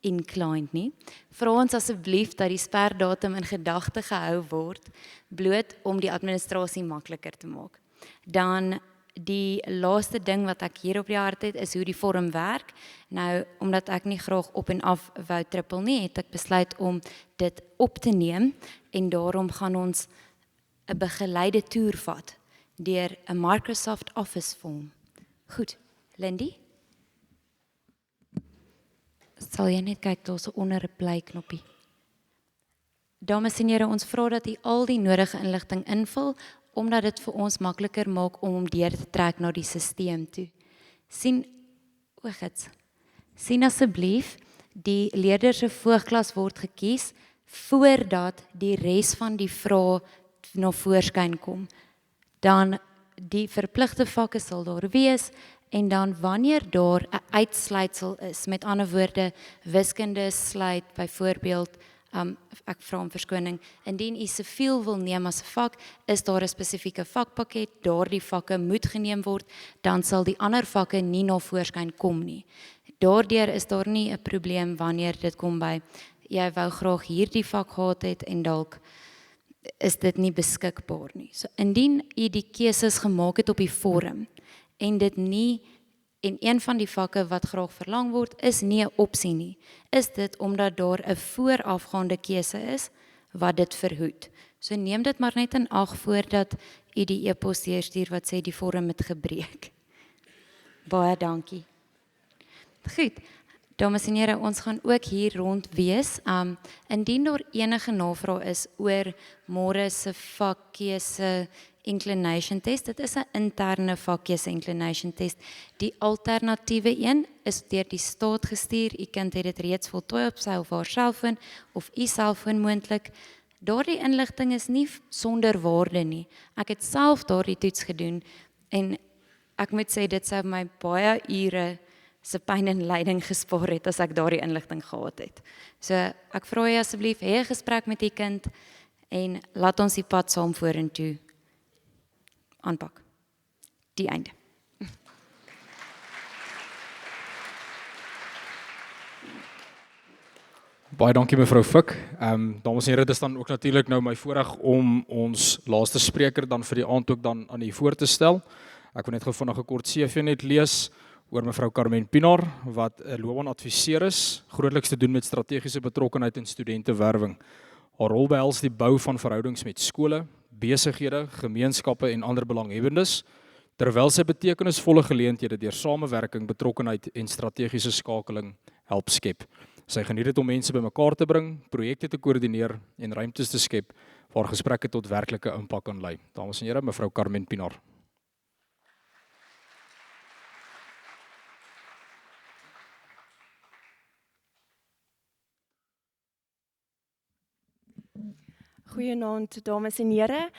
inclined nie, vra ons asseblief dat die sperdatum in gedagte gehou word, bloot om die administrasie makliker te maak. Dan die laaste ding wat ek hier op die hart het, is hoe die vorm werk. Nou, omdat ek nie graag op en af wou trippel nie, het ek besluit om dit op te neem, en daarom gaan ons 'n begeleide toer vat deur 'n Microsoft Office vorm. Goed, Lindy? Sal jy net kyk, daar's onder 'n play knoppie. Dames en here, ons vra dat u al die nodige inligting invul, omdat dit vir ons makliker maak om deur te trek na die stelsel toe. Sien asseblief, die leerder se voorklas word gekies voordat die res van die vrae na voorskyn kom. Dan die verpligte vakke sal daar wees, en dan wanneer daar 'n uitsluitsel is, met ander woorde, wiskunde sluit byvoorbeeld, ek vra om verskoning, indien u siviel wil neem as 'n vak, is daar 'n spesifieke vakpakket, daardie vakke moet geneem word, dan sal die ander vakke nie na voorskyn kom nie. Daardeur is daar nie 'n probleem wanneer dit kom by, jy wou graag hierdie vak gehad het, en dalk is dit nie beskikbaar nie. So, indien u die keuses gemaak het op die vorm, en dit nie, en een van die vakke wat graag verlang word, is nie 'n opsie nie, is dit omdat daar 'n voorafgaande keuse is, wat dit verhoed. So neem dit maar net in ag voordat u die e-pos deurstuur wat sê die vorm het gebreek. Baie dankie. Goed, dames en here, ons gaan ook hier rond wees. Indien daar enige navraag is oor môre se vakkeuse inclination test, dit is 'n interne vakkeuse inclination test. Die alternatiewe een is deur die staat gestuur. U kind het dit reeds voltooi op sy of haar selfoon of u selfoon moontlik. Daardie inligting is nie sonder waarde nie. Ek het self daardie toets gedoen en ek moet sê dit sou my baie ure se pyn en lyding gespaar het as ek daardie inligting gehad het. So ek vra jy asseblief, hê 'n gesprek met u kind en laat ons die pad saam vorentoe aanpak. Die einde.
Baie dankie mevrou Fik. Dames en here, dit is dan ook natuurlik nou my voorreg om ons laaste spreker dan vir die aand ook dan aan u voor te stel. Ek wil net gou vinnig 'n kort CV net lees oor mevrou Carmen Pinaar, wat 'n loopbaanadviseur is, grootliks te doen met strategiese betrokkenheid en studentewerwing. Haar rol behels die bou van verhoudings met skole, besighede, gemeenskappe en ander belanghebbendes, terwyl sy betekenisvolle geleenthede deur samewerking, betrokkenheid en strategiese skakeling help skep. Sy geniet dit om mense bymekaar te bring, projekte te koördineer en ruimtes te skep waar gesprekke tot werklike impak kan lei. Dames en here, mevrou Carmen Pinaar.
Goeienaand dames en here.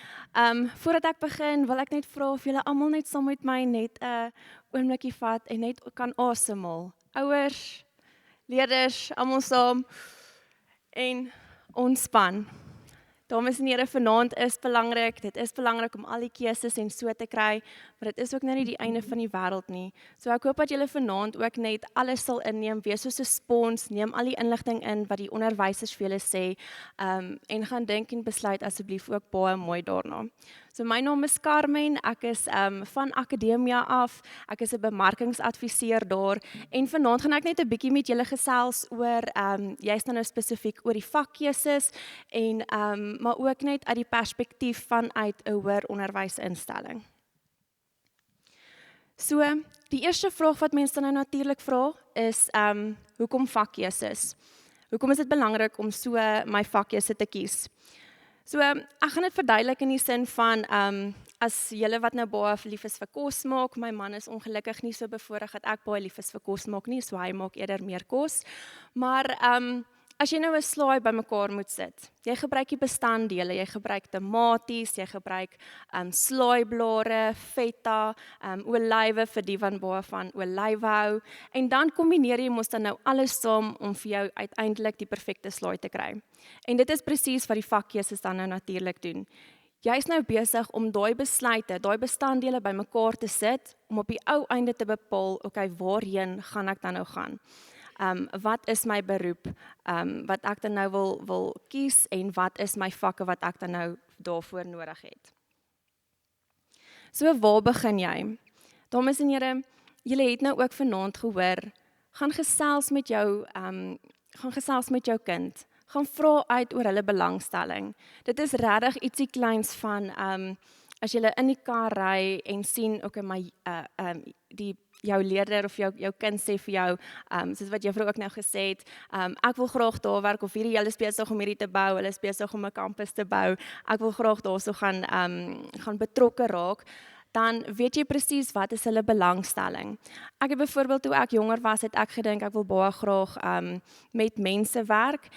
Voordat ek begin, wil ek net vra of julle almal net saam met my net 'n oombliekie vat en net kan asemhaal. Ouers, leerders, almal saam en ontspan. Dames en here, vanaand is belangrik. Dit is belangrik om al die keuses en so te kry, maar dit is ook nou nie die einde van die wêreld nie. So ek hoop dat julle vanaand ook net alles sal inneem, wees soos 'n spons, neem al die inligting in wat die onderwysers vir julle sê, en gaan dink en besluit asseblief ook baie mooi daarna. So my naam is Carmen, ek is van Akademia af, ek is 'n bemarkingsadviseur daar, en vanaand gaan ek net 'n bietjie met julle gesels oor, jy's nou spesifiek oor die vakkeuses, en maar ook net uit die perspektief vanuit 'n hoër onderwysinstelling. So, die eerste vraag wat mense nou natuurlik vra is, hoekom vakkeuses? Hoekom is dit belangrik om so my vakkeuse te kies? So, ek gaan dit verduidelik in die sin van, as julle wat nou baie lief is vir kos maak, my man is ongelukkig nie so bevoorreg dat ek baie lief is vir kos maak nie, so hy maak eerder meer kos. Maar as jy nou 'n slaai bymekaar moet sit, jy gebruik die bestanddele, jy gebruik tomaties, jy gebruik slaaiblare, feta, olywe vir die wat baie van olywe hou, en dan kombineer jy mos dan nou alles saam om vir jou uiteindelik die perfekte slaai te kry. En dit is presies wat die vakkeuses dan nou natuurlik doen. Jy's nou besig om daai besluite, daai bestanddele bymekaar te sit, om op die ou einde te bepaal, okay, waarheen gaan ek dan nou gaan? Wat is my beroep, wat ek dan nou wil kies, en wat is my vakke wat ek dan nou daarvoor nodig het. So waar begin jy? Dames en here, julle het nou ook vanaand gehoor, gaan gesels met jou kind. Gaan vra uit oor hulle belangstelling. Dit is regtig ietsie kleins van as jy in die kar ry en sien jou leerder of jou kind sê vir jou, soos wat juffrou ook nou gesê het, ek wil graag daar werk of hulle is besig om hierdie te bou, hulle is besig om 'n kampus te bou. Ek wil graag daarso gaan betrokke raak. Dan weet jy presies wat is hulle belangstelling. Ek het byvoorbeeld toe ek jonger was, het ek gedink ek wil baie graag met mense werk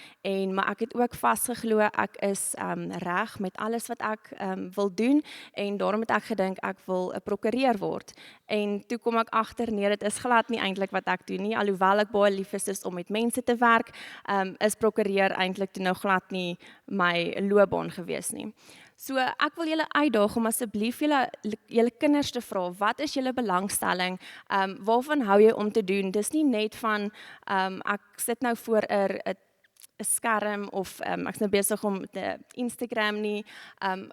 maar ek het ook vasgeglo ek is reg met alles wat ek wil doen en daarom het ek gedink ek wil 'n prokureur word. En toe kom ek agter nee, dit is glad nie eintlik wat ek doen nie. Alhoewel ek baie lief is om met mense te werk, is prokureur eintlik toe nou glad nie my loopbaan gewees nie. So ek wil julle uitdaag om asseblief julle kinders te vra, wat is julle belangstelling? Waarvan hou jy om te doen? Dis nie net van ek sit nou voor 'n skerm of ek's nou besig om Instagram nie.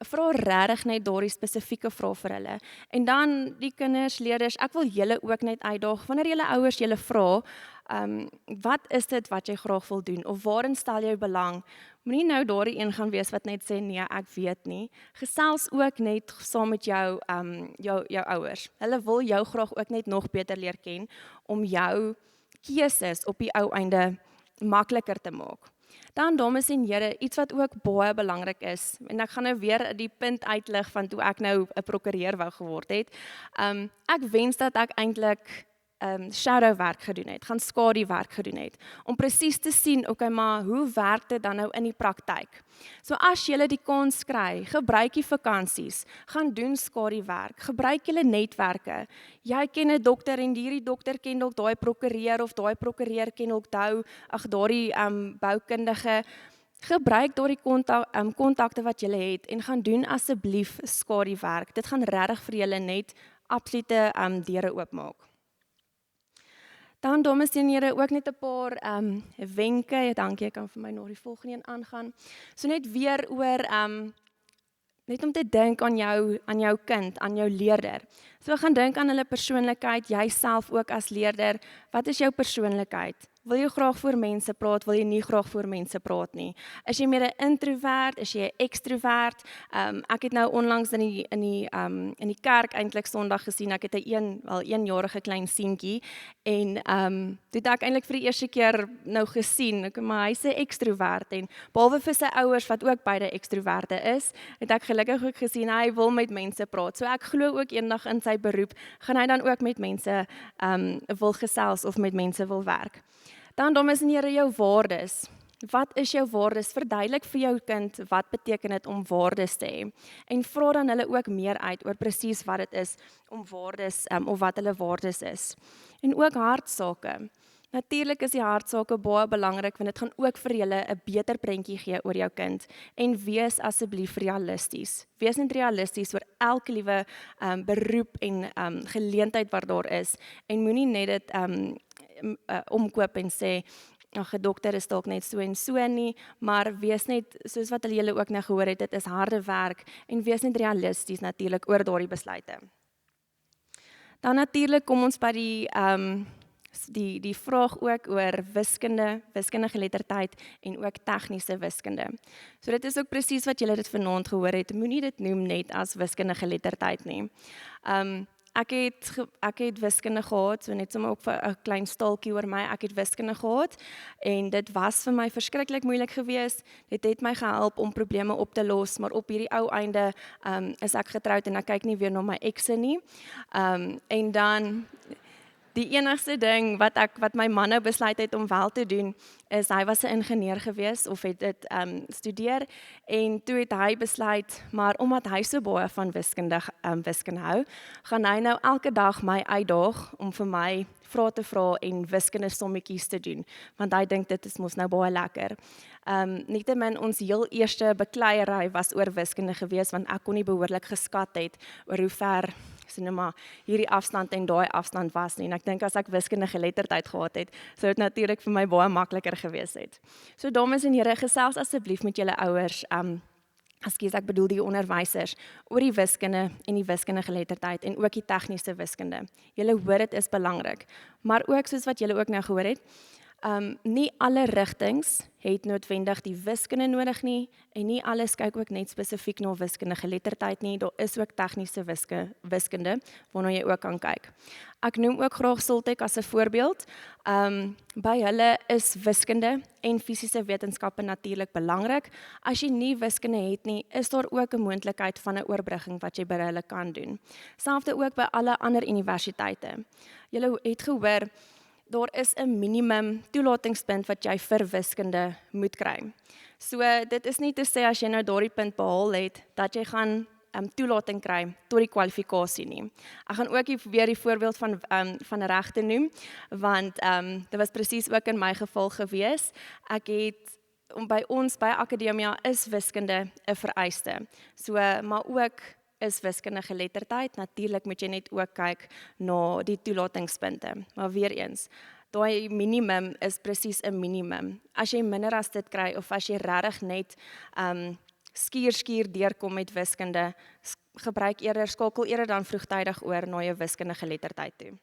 Vra regtig net daardie spesifieke vrae vir hulle. En dan die kinders, leerders, ek wil julle ook net uitdaag wanneer julle ouers julle vra, wat is dit wat jy graag wil doen of waarin stel jy belang? Moenie nou daardie een gaan wees wat net sê nee, ek weet nie. Gesels ook net saam met jou ouers. Hulle wil jou graag ook net nog beter leer ken om jou keuses op die ou einde makliker te maak. Dan dames en here, iets wat ook baie belangrik is en ek gaan nou weer die punt uitlig van toe ek nou 'n prokureur wou geword het. Ek wens dat ek eintlik shadow werk gedoen het, gaan skaduwerk gedoen het, om presies te sien, okay, maar hoe werk dit dan nou in die praktyk? So as jy die kans kry, gebruik die vakansies, gaan doen skaduwerk, gebruik julle netwerke. Jy ken 'n dokter en hierdie dokter ken dalk daai prokureur of daai prokureur ken dalk daardie boukundige. Gebruik daardie kontakte wat jy het en gaan doen asseblief skaduwerk. Dit gaan regtig vir julle net absolute deure oopmaak. Dan dames en here, ook net 'n paar wenke. Dankie, ek kan vir my na die volgende een aangaan. So net weer oor net om te dink aan jou kind, aan jou leerder. So gaan dink aan hulle persoonlikheid, jouself ook as leerder. Wat is jou persoonlikheid? Wil jy graag voor mense praat, wil jy nie graag voor mense praat nie? Is jy meer 'n introvert, is jy 'n ekstrovert? Ek het nou onlangs in die kerk eintlik Sondag gesien, ek het 'n eenjarige klein seentjie en toe het ek eintlik vir die eerste keer nou gesien, maar hy's 'n ekstrovert en behalwe vir sy ouers wat ook beide ekstroverte is, het ek gelukkig ook gesien hy wil met mense praat. So ek glo ook eendag in sy beroep gaan hy dan ook met mense wil gesels of met mense wil werk. Dan dames en here, jou waardes. Wat is jou waardes? Verduidelik vir jou kind wat beteken dit om waardes te hê. En vra dan hulle ook meer uit oor presies wat dit is om waardes of wat hulle waardes is. En ook hartsake. Natuurlik is die hartsake baie belangrik want dit gaan ook vir julle 'n beter prentjie gee oor jou kind. En wees asseblief realisties. Wees net realisties oor elke liewe beroep en geleentheid wat daar is en moenie net dit omkoop en sê, ag, 'n dokter is dalk net so en so nie, maar wees net, soos wat julle ook nou gehoor het, dit is harde werk en wees net realisties natuurlik oor daardie besluite. Dan natuurlik kom ons by die vraag ook oor wiskundige geletterdheid en ook tegniese wiskunde. So dit is ook presies wat julle dit vanaand gehoor het, moenie dit noem net as wiskundige geletterdheid nie. Ek het wiskunde gehad, so net sommer ook vir 'n klein staaltjie oor my, ek het wiskunde gehad en dit was vir my verskriklik moeilik geweest. Dit het my gehelp om probleme op te los, maar op hierdie ou einde is ek getroud en ek kyk nie weer na my ekse nie. En dan die enigste ding wat my man nou besluit het om wel te doen, is hy was 'n ingenieur gewees of het dit studeer en toe het hy besluit, maar omdat hy so baie van wiskunde hou, gaan hy nou elke dag my uitdaag om vir my vrae te vra en wiskunde sommetjies te doen, want hy dink dit is mos nou baie lekker. Nietemin ons heel eerste bekleierery was oor wiskunde gewees, want ek kon nie behoorlik geskat het oor hoe ver hierdie afstand en daai afstand was nie. En ek dink as ek wiskundige geletterdheid gehad het, sou dit natuurlik vir my baie makliker gewees het. So dames en here, gesels asseblief met julle ouers
ek bedoel die onderwysers, oor die wiskunde en die wiskundegeletterdheid en ook die tegniese wiskunde. Julle hoor dit is belangrik, maar ook soos wat julle ook nou gehoor het, nie alle rigtings het noodwendig die wiskunde nodig nie en nie alles kyk ook net spesifiek na wiskundegeletterdheid nie, daar is ook tegniese wiskunde waarna jy ook kan kyk. Ek noem ook graag Soltech as 'n voorbeeld. By hulle is wiskunde en fisiese wetenskappe natuurlik belangrik. As jy nie wiskunde het nie, is daar ook 'n moontlikheid van 'n oorbrugging wat jy by hulle kan doen. Selfde ook by alle ander universiteite. Julle het gehoor, daar is 'n minimum toelatingspunt wat jy vir wiskunde moet kry. So dit is nie te sê as jy nou daardie punt behaal het, dat jy gaan toelating kry tot die kwalifikasie nie. Ek gaan ook weer die voorbeeld van regte noem, want dit was presies ook in my geval gewees. Ek het by ons by Akademia is wiskunde 'n vereiste. So maar ook is wiskundegeletterdheid. Natuurlik moet jy net ook kyk na die toelatingspunte. Maar weer eens, daai minimum is presies 'n minimum. As jy minder as dit kry of as jy regtig net skuur deurkom met wiskunde, skakel eerder dan vroegtydig oor na jou wiskundegeletterdheid toe.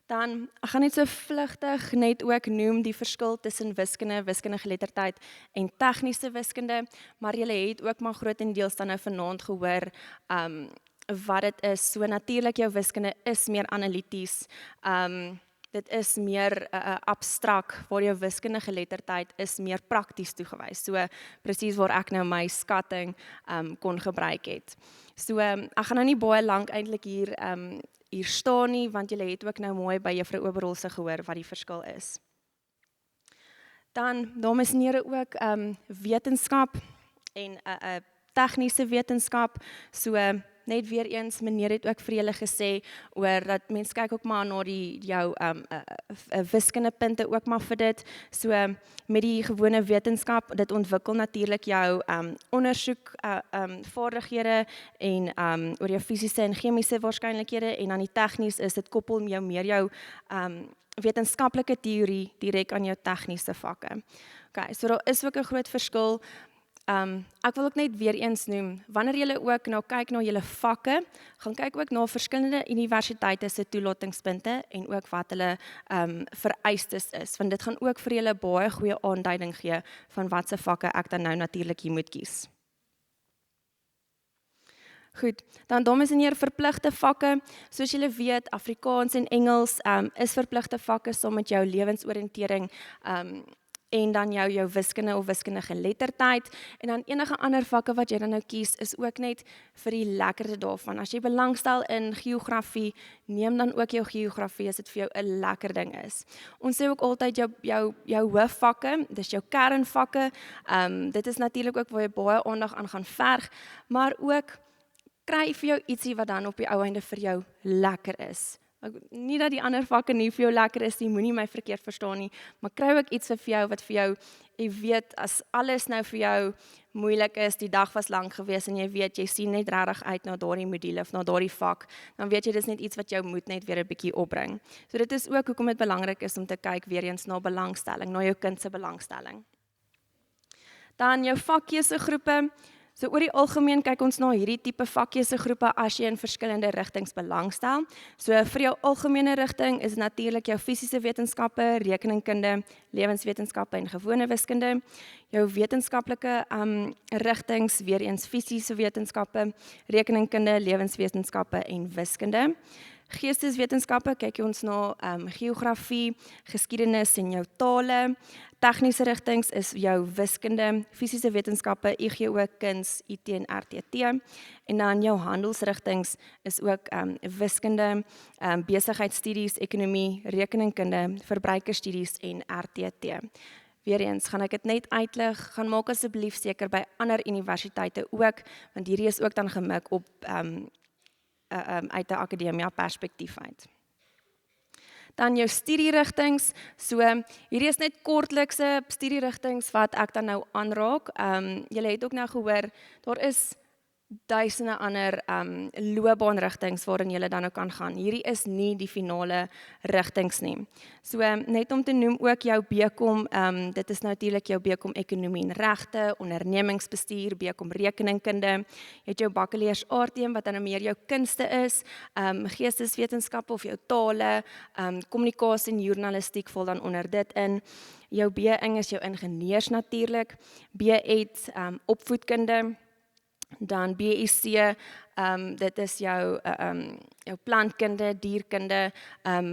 Dan, ek gaan net so vlugtig net ook noem die verskil tussen wiskunde, wiskundegeletterdheid en tegniese wiskunde, maar julle het ook maar grootendeels dan nou vanaand gehoor wat dit is. So natuurlik jou wiskunde is meer analities, dit is meer abstrak, waar jou wiskundegeletterdheid is meer prakties toegewys. So presies waar ek nou my skatting kon gebruik het. So ek gaan nou nie baie lank eintlik hier staan nie, want julle het ook nou mooi by Juffrou Oberholse gehoor wat die verskil is. Dan, dames en here, ook wetenskap en tegniese wetenskap. So net weer eens, meneer het ook vir julle gesê oor dat mens kyk ook maar na jou wiskundepunte ook maar vir dit. So met die gewone wetenskap, dit ontwikkel natuurlik jou ondersoek vaardighede en oor jou fisiese en chemiese waarskynlikhede, en dan die tegnies is dit koppel jou meer jou wetenskaplike teorie direk aan jou tegniese vakke. Okay, so daar is ook 'n groot verskil. Ek wil ook net weer eens noem, wanneer julle ook nou kyk na julle vakke, gaan kyk ook na verskillende universiteite se toelatingspunte en ook wat hulle vereistes is, want dit gaan ook vir julle baie goeie aanduiding gee van watse vakke ek dan nou natuurlik hier moet kies. Goed, dan dames en here, verpligte vakke, soos julle weet, Afrikaans en Engels is verpligte vakke saam met jou lewensoriëntering en dan jou wiskunde of wiskundegeletterdheid, en dan enige ander vakke wat jy dan nou kies, is ook net vir die lekkerte daarvan. As jy belangstel in geografie, neem dan ook jou geografie as dit vir jou 'n lekker ding is. Ons sê ook altyd jou hoofvakke, dis jou kernvakke, dit is natuurlik ook waar jy baie aandag aan gaan verg, maar ook kry vir jou ietsie wat dan op die ou einde vir jou lekker is. Nie dat die ander vakke nie vir jou lekker is nie, moenie my verkeerd verstaan nie, maar kry ook iets vir jou wat vir jou, jy weet, as alles nou vir jou moeilik is, die dag was lank gewees en jy weet, jy sien net regtig uit na daardie module of na daardie vak, dan weet jy dis net iets wat jou moet net weer 'n bietjie opbring. So dit is ook hoekom dit belangrik is om te kyk weer eens na belangstelling, na jou kind se belangstelling. Dan jou vakkeusegroepe. So oor die algemeen kyk ons na hierdie tipe vakkeusegroepe as jy in verskillende rigtings belangstel. So vir jou algemene rigting is natuurlik jou fisiese wetenskappe, rekeningkunde, lewenswetenskappe en gewone wiskunde. Jou wetenskaplike rigtings, weer eens fisiese wetenskappe, rekeningkunde, lewenswetenskappe en wiskunde. Geesteswetenskappe kyk ons na geografie, geskiedenis en jou tale. Tegniese rigtings is jou wiskunde, fisiese wetenskappe, IGO, kuns, IT en RTT. En dan jou handelsrigtings is ook wiskunde, besigheidstudies, ekonomie, rekeningkunde, verbruikerstudies en RTT. Weereens gaan ek dit net uitlig, gaan maak asseblief seker by ander universiteite ook, want hierdie is ook dan gemik op uit 'n akademia perspektief uit. Dan jou studierigtings, so hierdie is net kortlikse studierigtings wat ek dan nou aanraak. Julle het ook nou gehoor, daar is duisende ander loopbaanrigtings waarin jy dan nou kan gaan. Hierdie is nie die finale rigtings nie. So net om te noem ook jou BCom, dit is natuurlik jou BCom Ekonomie en Regte, ondernemingsbestuur, BCom Rekeningkunde, jy het jou bakkeleers RTM wat dan meer jou kunste is, geesteswetenskappe of jou tale, kommunikasie en journalistiek val dan onder dit in. Jou B-ing is jou ingenieurs natuurlik, B-Ed opvoedkunde, dan BSc, dit is jou plantkunde, dierkunde,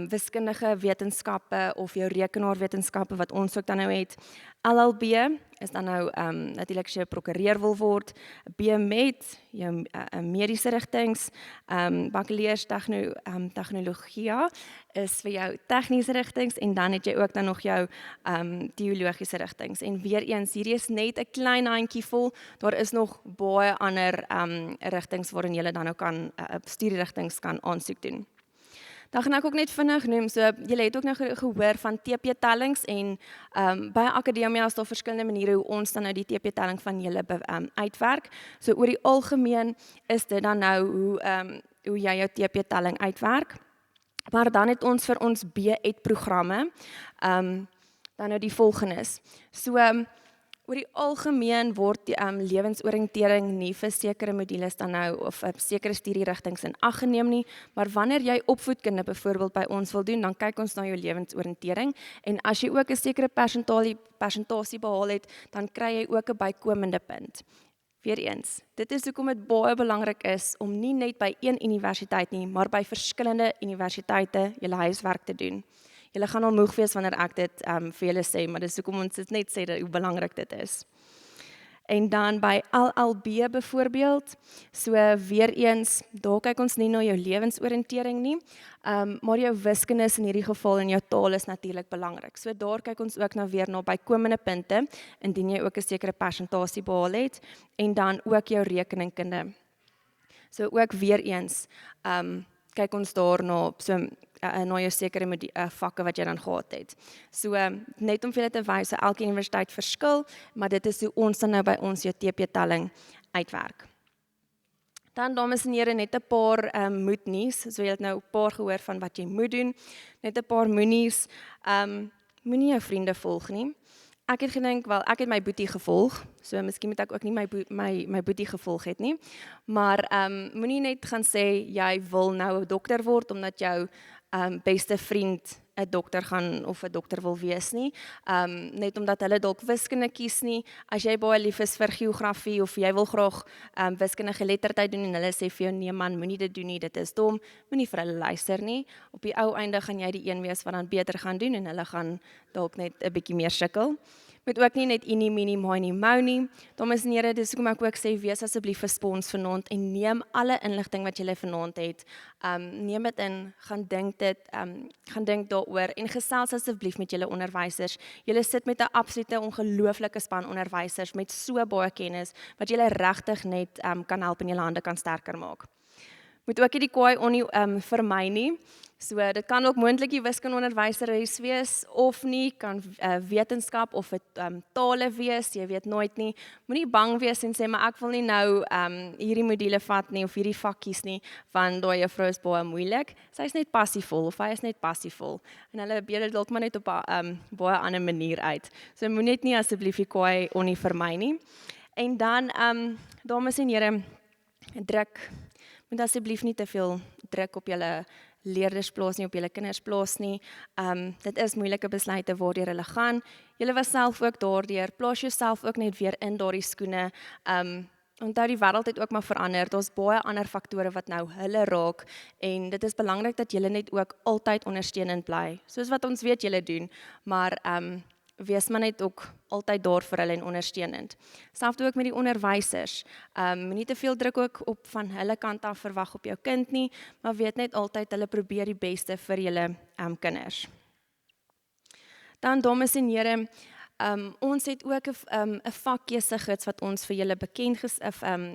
wiskundige wetenskappe of jou rekenaarwetenskappe wat ons ook dan nou het. LLB is dan nou natuurlik as jy 'n prokureur wil word, B-Med, jou mediese rigtings, bakkeleers tegnologie is vir jou tegniese rigtings en dan het jy ook dan nog jou teologiese rigtings. En weer eens, hierdie is net 'n klein handjie vol, daar is nog baie ander rigtings waarin jy dan nou kan studierigtings kan aansoek doen. Dan gaan ek ook net vinnig noem, so julle het ook nou gehoor van TP-tellings en by akademia is daar verskillende maniere hoe ons dan nou die TP-telling van julle uitwerk. So oor die algemeen is dit dan nou hoe jy jou TP-telling uitwerk. Maar dan het ons vir ons B-Ed programme dan nou die volgendes. So oor die algemeen word die lewensoriëntering nie vir sekere modules dan nou of sekere studierigtings in ag geneem nie, maar wanneer jy opvoedkunde byvoorbeeld by ons wil doen, dan kyk ons na jou lewensoriëntering en as jy ook 'n sekere persentasie behaal het, dan kry jy ook 'n bykomende punt. Weereens, dit is hoekom dit baie belangrik is om nie net by een universiteit nie, maar by verskillende universiteite julle huiswerk te doen. Julle gaan al moeg wees wanneer ek dit vir julle sê, maar dis hoekom ons dit net sê dat hoe belangrik dit is. En dan by LLB byvoorbeeld, so weer eens, daar kyk ons nie na jou lewensoriëntering nie, maar jou wiskunde in hierdie geval en jou taal is natuurlik belangrik. So daar kyk ons ook nou weer na bykomende punte, indien jy ook 'n sekere persentasie behaal het, en dan ook jou rekeningkunde. So ook weer eens, kyk ons daar na jou sekere vakke wat jy dan gehad het. So net om vir julle te wys, elke universiteit verskil, maar dit is hoe ons dan nou by ons jou TP-telling uitwerk. Dan, dames en here, net 'n paar moednuus, so jy het nou 'n paar gehoor van wat jy moet doen, net 'n paar moenies, moenie jou vriende volg nie. Ek het gedink, wel, ek het my boetie gevolg, so miskien moet ek ook nie my boetie gevolg het nie, maar moenie net gaan sê, jy wil nou 'n dokter word, omdat jou beste vriend 'n dokter gaan of 'n dokter wil wees nie, net omdat hulle dalk wiskunde kies nie, as jy baie lief is vir geografie of jy wil graag wiskundige geletterdheid doen en hulle sê vir jou, nee man, moenie dit doen nie, dit is dom, moenie vir hulle luister nie, op die ou einde gaan jy die een wees wat dan beter gaan doen en hulle gaan dalk net 'n bietjie meer sukkel. Moet ook nie net eenie, meenie, manie, mou nie. Dames en here, dis hoekom ek ook sê, wees asseblief 'n spons vanaand en neem alle inligting wat jy vanaand het. Neem dit in, gaan dink daaroor en gesels asseblief met julle onderwysers. Julle sit met 'n absolute ongelooflike span onderwysers met so baie kennis wat julle regtig net kan help en julle hande kan sterker maak. Moet ook nie die kwaai onnie vermy nie. So dit kan ook moontlik die wiskundeonderwyseres wees of nie, kan wetenskap of tale wees, jy weet nooit nie. Moenie bang wees en sê, maar ek wil nie nou hierdie module vat nie of hierdie vakkies nie, want daai juffrou is baie moeilik. Sy is net passievol of hy is net passievol. En hulle beeld dit dalk maar net op 'n baie ander manier uit. So moet net nie asseblief die kwaai onnie vermy nie. En dan, dames en here, druk. Moet asseblief nie te veel druk op julle leerders plaas nie, op julle kinders plaas nie. Dit is moeilike besluite waardeur hulle gaan. Julle was self ook daardeur. Plaas jouself ook net weer in daardie skoene. Onthou die wêreld het ook maar verander. Daar's baie ander faktore wat nou hulle raak en dit is belangrik dat julle net ook altyd ondersteunend bly. Soos wat ons weet julle doen, maar wees maar net ook altyd daar vir hulle en ondersteunend. Selfs ook met die onderwysers. Nie te veel druk ook op van hulle kant af verwag op jou kind nie, maar weet net altyd hulle probeer die beste vir julle kinders. Dan, dames en here, Ons het ook 'n vakkeusegids wat ons vir julle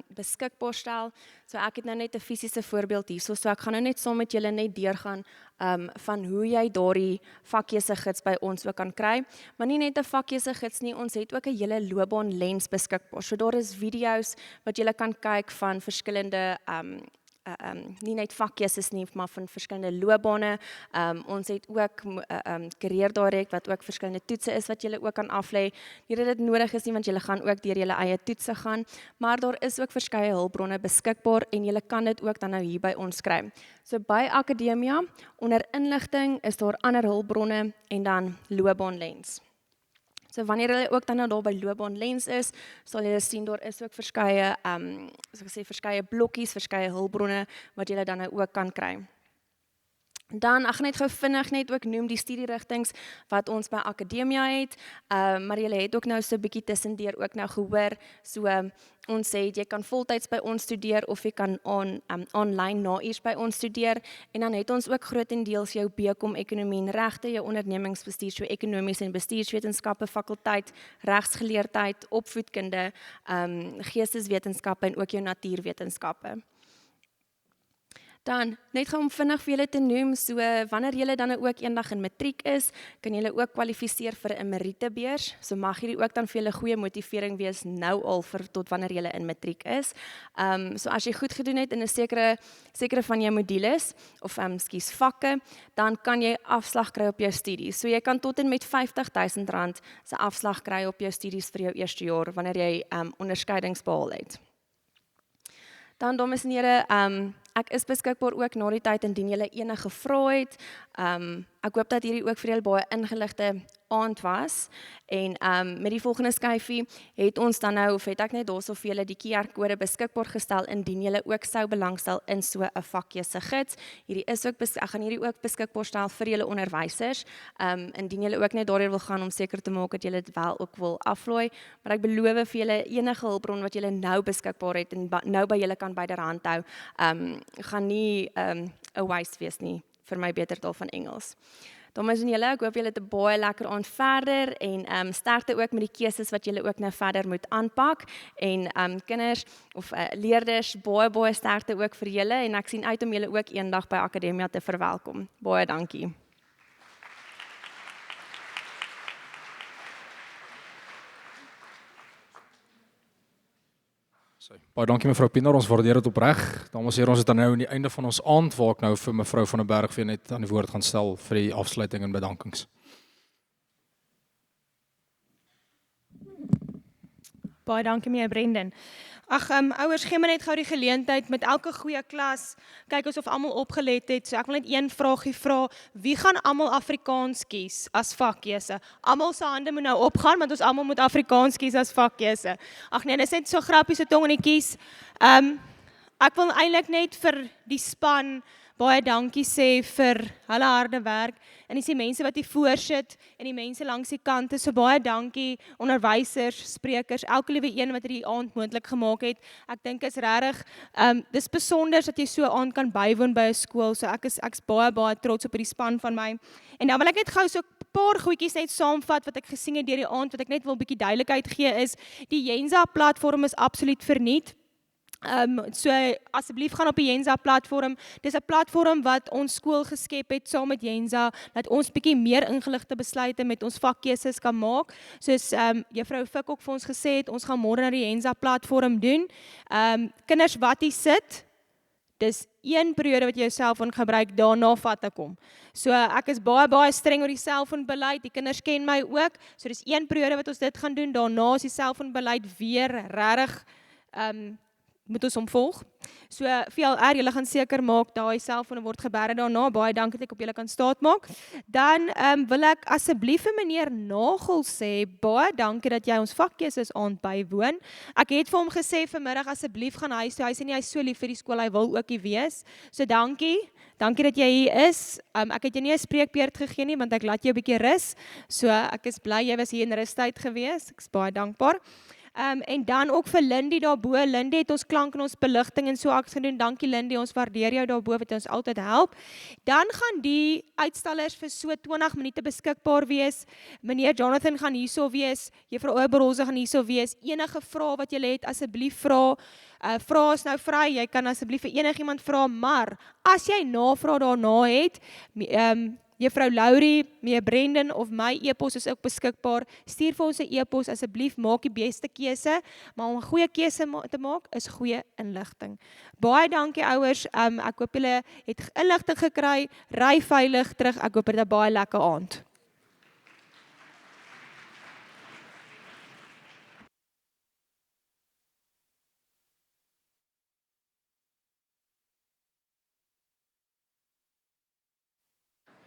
beskikbaar stel. So ek het nou net 'n fisiese voorbeeld hierso, so ek gaan nou net saam met julle net deurgaan van hoe jy daardie vakkeusegids by ons ook kan kry. Maar nie net 'n vakkeusegids nie, ons het ook 'n hele loopbaanlens beskikbaar. So daar is video's wat julle kan kyk van verskillende nie net vakkeuses nie, maar van verskillende loopbane. Ons het ook career direct wat ook verskillende toetse is wat julle ook kan aflê. Nie dat dit nodig is nie, want julle gaan ook deur julle eie toetse gaan, maar daar is ook verskeie hulpbronne beskikbaar en julle kan dit ook dan nou hier by ons kry. So by Akademia, onder inligting is daar ander hulpbronne en dan loopbaanlens. So wanneer hulle ook dan nou daar by loopbaanlens is, sal julle sien daar is ook verskeie verskeie blokkies, verskeie hulpbronne wat julle dan nou ook kan kry. Dan, ek gaan net gou vinnig net ook noem die studierigtings wat ons by Akademia het, maar julle het ook nou so 'n bietjie tussendeur ook nou gehoor, so ons sê jy kan voltyds by ons studeer of jy kan online na-uurs by ons studeer, en dan het ons ook grootendeels jou BCom Ekonomie en Regte, jou ondernemingsbestuur, jou ekonomies en bestuurswetenskappe fakulteit, regsgeleerdheid, opvoedkunde, geesteswetenskappe en ook jou natuurwetenskappe. Dan, net om vinnig vir julle te noem, so wanneer julle dan ook eendag in matriek is, kan julle ook kwalifiseer vir 'n merietebeurs, so mag hierdie ook dan vir julle goeie motivering wees nou al vir tot wanneer julle in matriek is. So as jy goed gedoen het in 'n sekere van jou modules, of vakke, dan kan jy afslag kry op jou studies. So jy kan tot en met R50.000 se afslag kry op jou studies vir jou eerste jaar, wanneer jy onderskeidings behaal het. Dan, dames en here, ek is beskikbaar ook na die tyd indien julle enige vrae het. Ek hoop dat hierdie ook vir julle baie ingeligte aand was. En met die volgende skyfie het ons dan nou, of het ek net daarso vir julle die QR-kode beskikbaar gestel indien julle ook sou belangstel in so 'n vakkeusegids. Ek gaan hierdie ook beskikbaar stel vir julle onderwysers. Indien julle ook net daardeur wil gaan om seker te maak dat julle dit wel ook wil aflaai, maar ek beloof vir julle enige hulpbron wat julle nou beskikbaar het en nou by julle kan byderhand hou, gaan nie 'n waste wees nie, vir my beter taal van Engels. Dames en julle, ek hoop julle het 'n baie lekker aand verder en sterkte ook met die keuses wat julle ook nou verder moet aanpak. En kinders of leerders, baie sterkte ook vir julle en ek sien uit om julle ook eendag by Akademia te verwelkom. Baie dankie.
Baie dankie mevrou Pienaar, ons waardeer dit opreg. Dames en here, ons het dan nou aan die einde van ons aand waar ek nou vir mevrou van den Berg weer net aan die woord gaan stel vir die afsluiting en bedankings.
Baie dankie meneer Brendan. Ag, ouers, gee my net gou die geleentheid met elke goeie klas. Kyk ons of almal opgelet het. So ek wil net een vraagie vra. Wie gaan almal Afrikaans kies as vakkeuse? Almal se hande moet nou opgaan want ons almal moet Afrikaans kies as vakkeuse. Ag nee, dis net so grappies so tongetjies. Ek wil eintlik net vir die span baie dankie sê vir hulle harde werk. En dis die mense wat hier voorsit en die mense langs die kante. So baie dankie onderwysers, sprekers, elke liewe een wat hierdie aand moontlik gemaak het. Ek dink is regtig dis besonder dat jy so aand kan bywoon by 'n skool. So ek's baie trots op hierdie span van my. En dan wil ek net gou so 'n paar goedjies net saamvat wat ek gesien het deur die aand wat ek net wil 'n bietjie duidelikheid gee is die Jenza platform is absoluut verniet. So asseblief gaan op die Jenza platform. Dis 'n platform wat ons skool geskep het saam met Jenza dat ons bietjie meer ingeligte besluite met ons vakkeuses kan maak. Soos juffrou Fik ook vir ons gesê het, ons gaan môre na die Jenza platform doen. Kinders wat hier sit, dis een periode wat jy jou selfoon gebruik, daarna vat ek hom. So ek is baie streng oor die selfoonbeleid. Die kinders ken my ook. So dis een periode wat ons dit gaan doen. Daarna is die selfoonbeleid weer regtig moet ons omvolg. So VLR, julle gaan seker maak daai selfone word geberre daarna. Baie dankie dat ek op julle kan staatmaak. Dan wil ek asseblief vir meneer Nagel sê, baie dankie dat jy ons vakkeuses aand bywoon. Ek het vir hom gesê vanmiddag asseblief gaan huis toe. Hy sê nie hy is so lief vir die skool, hy wil ook hier wees. So dankie dat jy hier is. Ek het jou nie 'n spreekbeurt gegee nie want ek laat jou 'n bietjie rus. So ek is bly jy was hier in rustyd gewees. Ek is baie dankbaar. En dan ook vir Lindy daarbo. Lindy het ons klank en ons beligting en so aks gedoen. Dankie Lindy, ons waardeer jou daarbo wat ons altyd help. Dan gaan die uitstallers vir so 20 minute beskikbaar wees. Meneer Jonathan gaan hierso wees. Juffrou Oberholzer gaan hierso wees. Enige vrae wat jy het, asseblief vra. Vrae is nou vry. Jy kan asseblief vir enigiemand vra, maar as jy navrae daarna het, Juffrou Laurie, meneer Brendan of my e-pos is ook beskikbaar. Stuur vir ons 'n e-pos, asseblief maak die beste keuse, maar om 'n goeie keuse te maak is goeie inligting. Baie dankie ouers. Ek hoop julle het inligting gekry. Ry veilig terug. Ek hoop dit 'n baie lekker aand.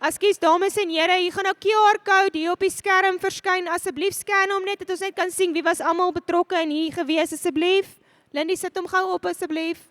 Ekskuus dames en here, hier gaan nou QR-code hier op die skerm verskyn. Asseblief scan hom net dat ons net kan sien wie was almal betrokke en hier gewees asseblief. Lindy sit hom gou op asseblief.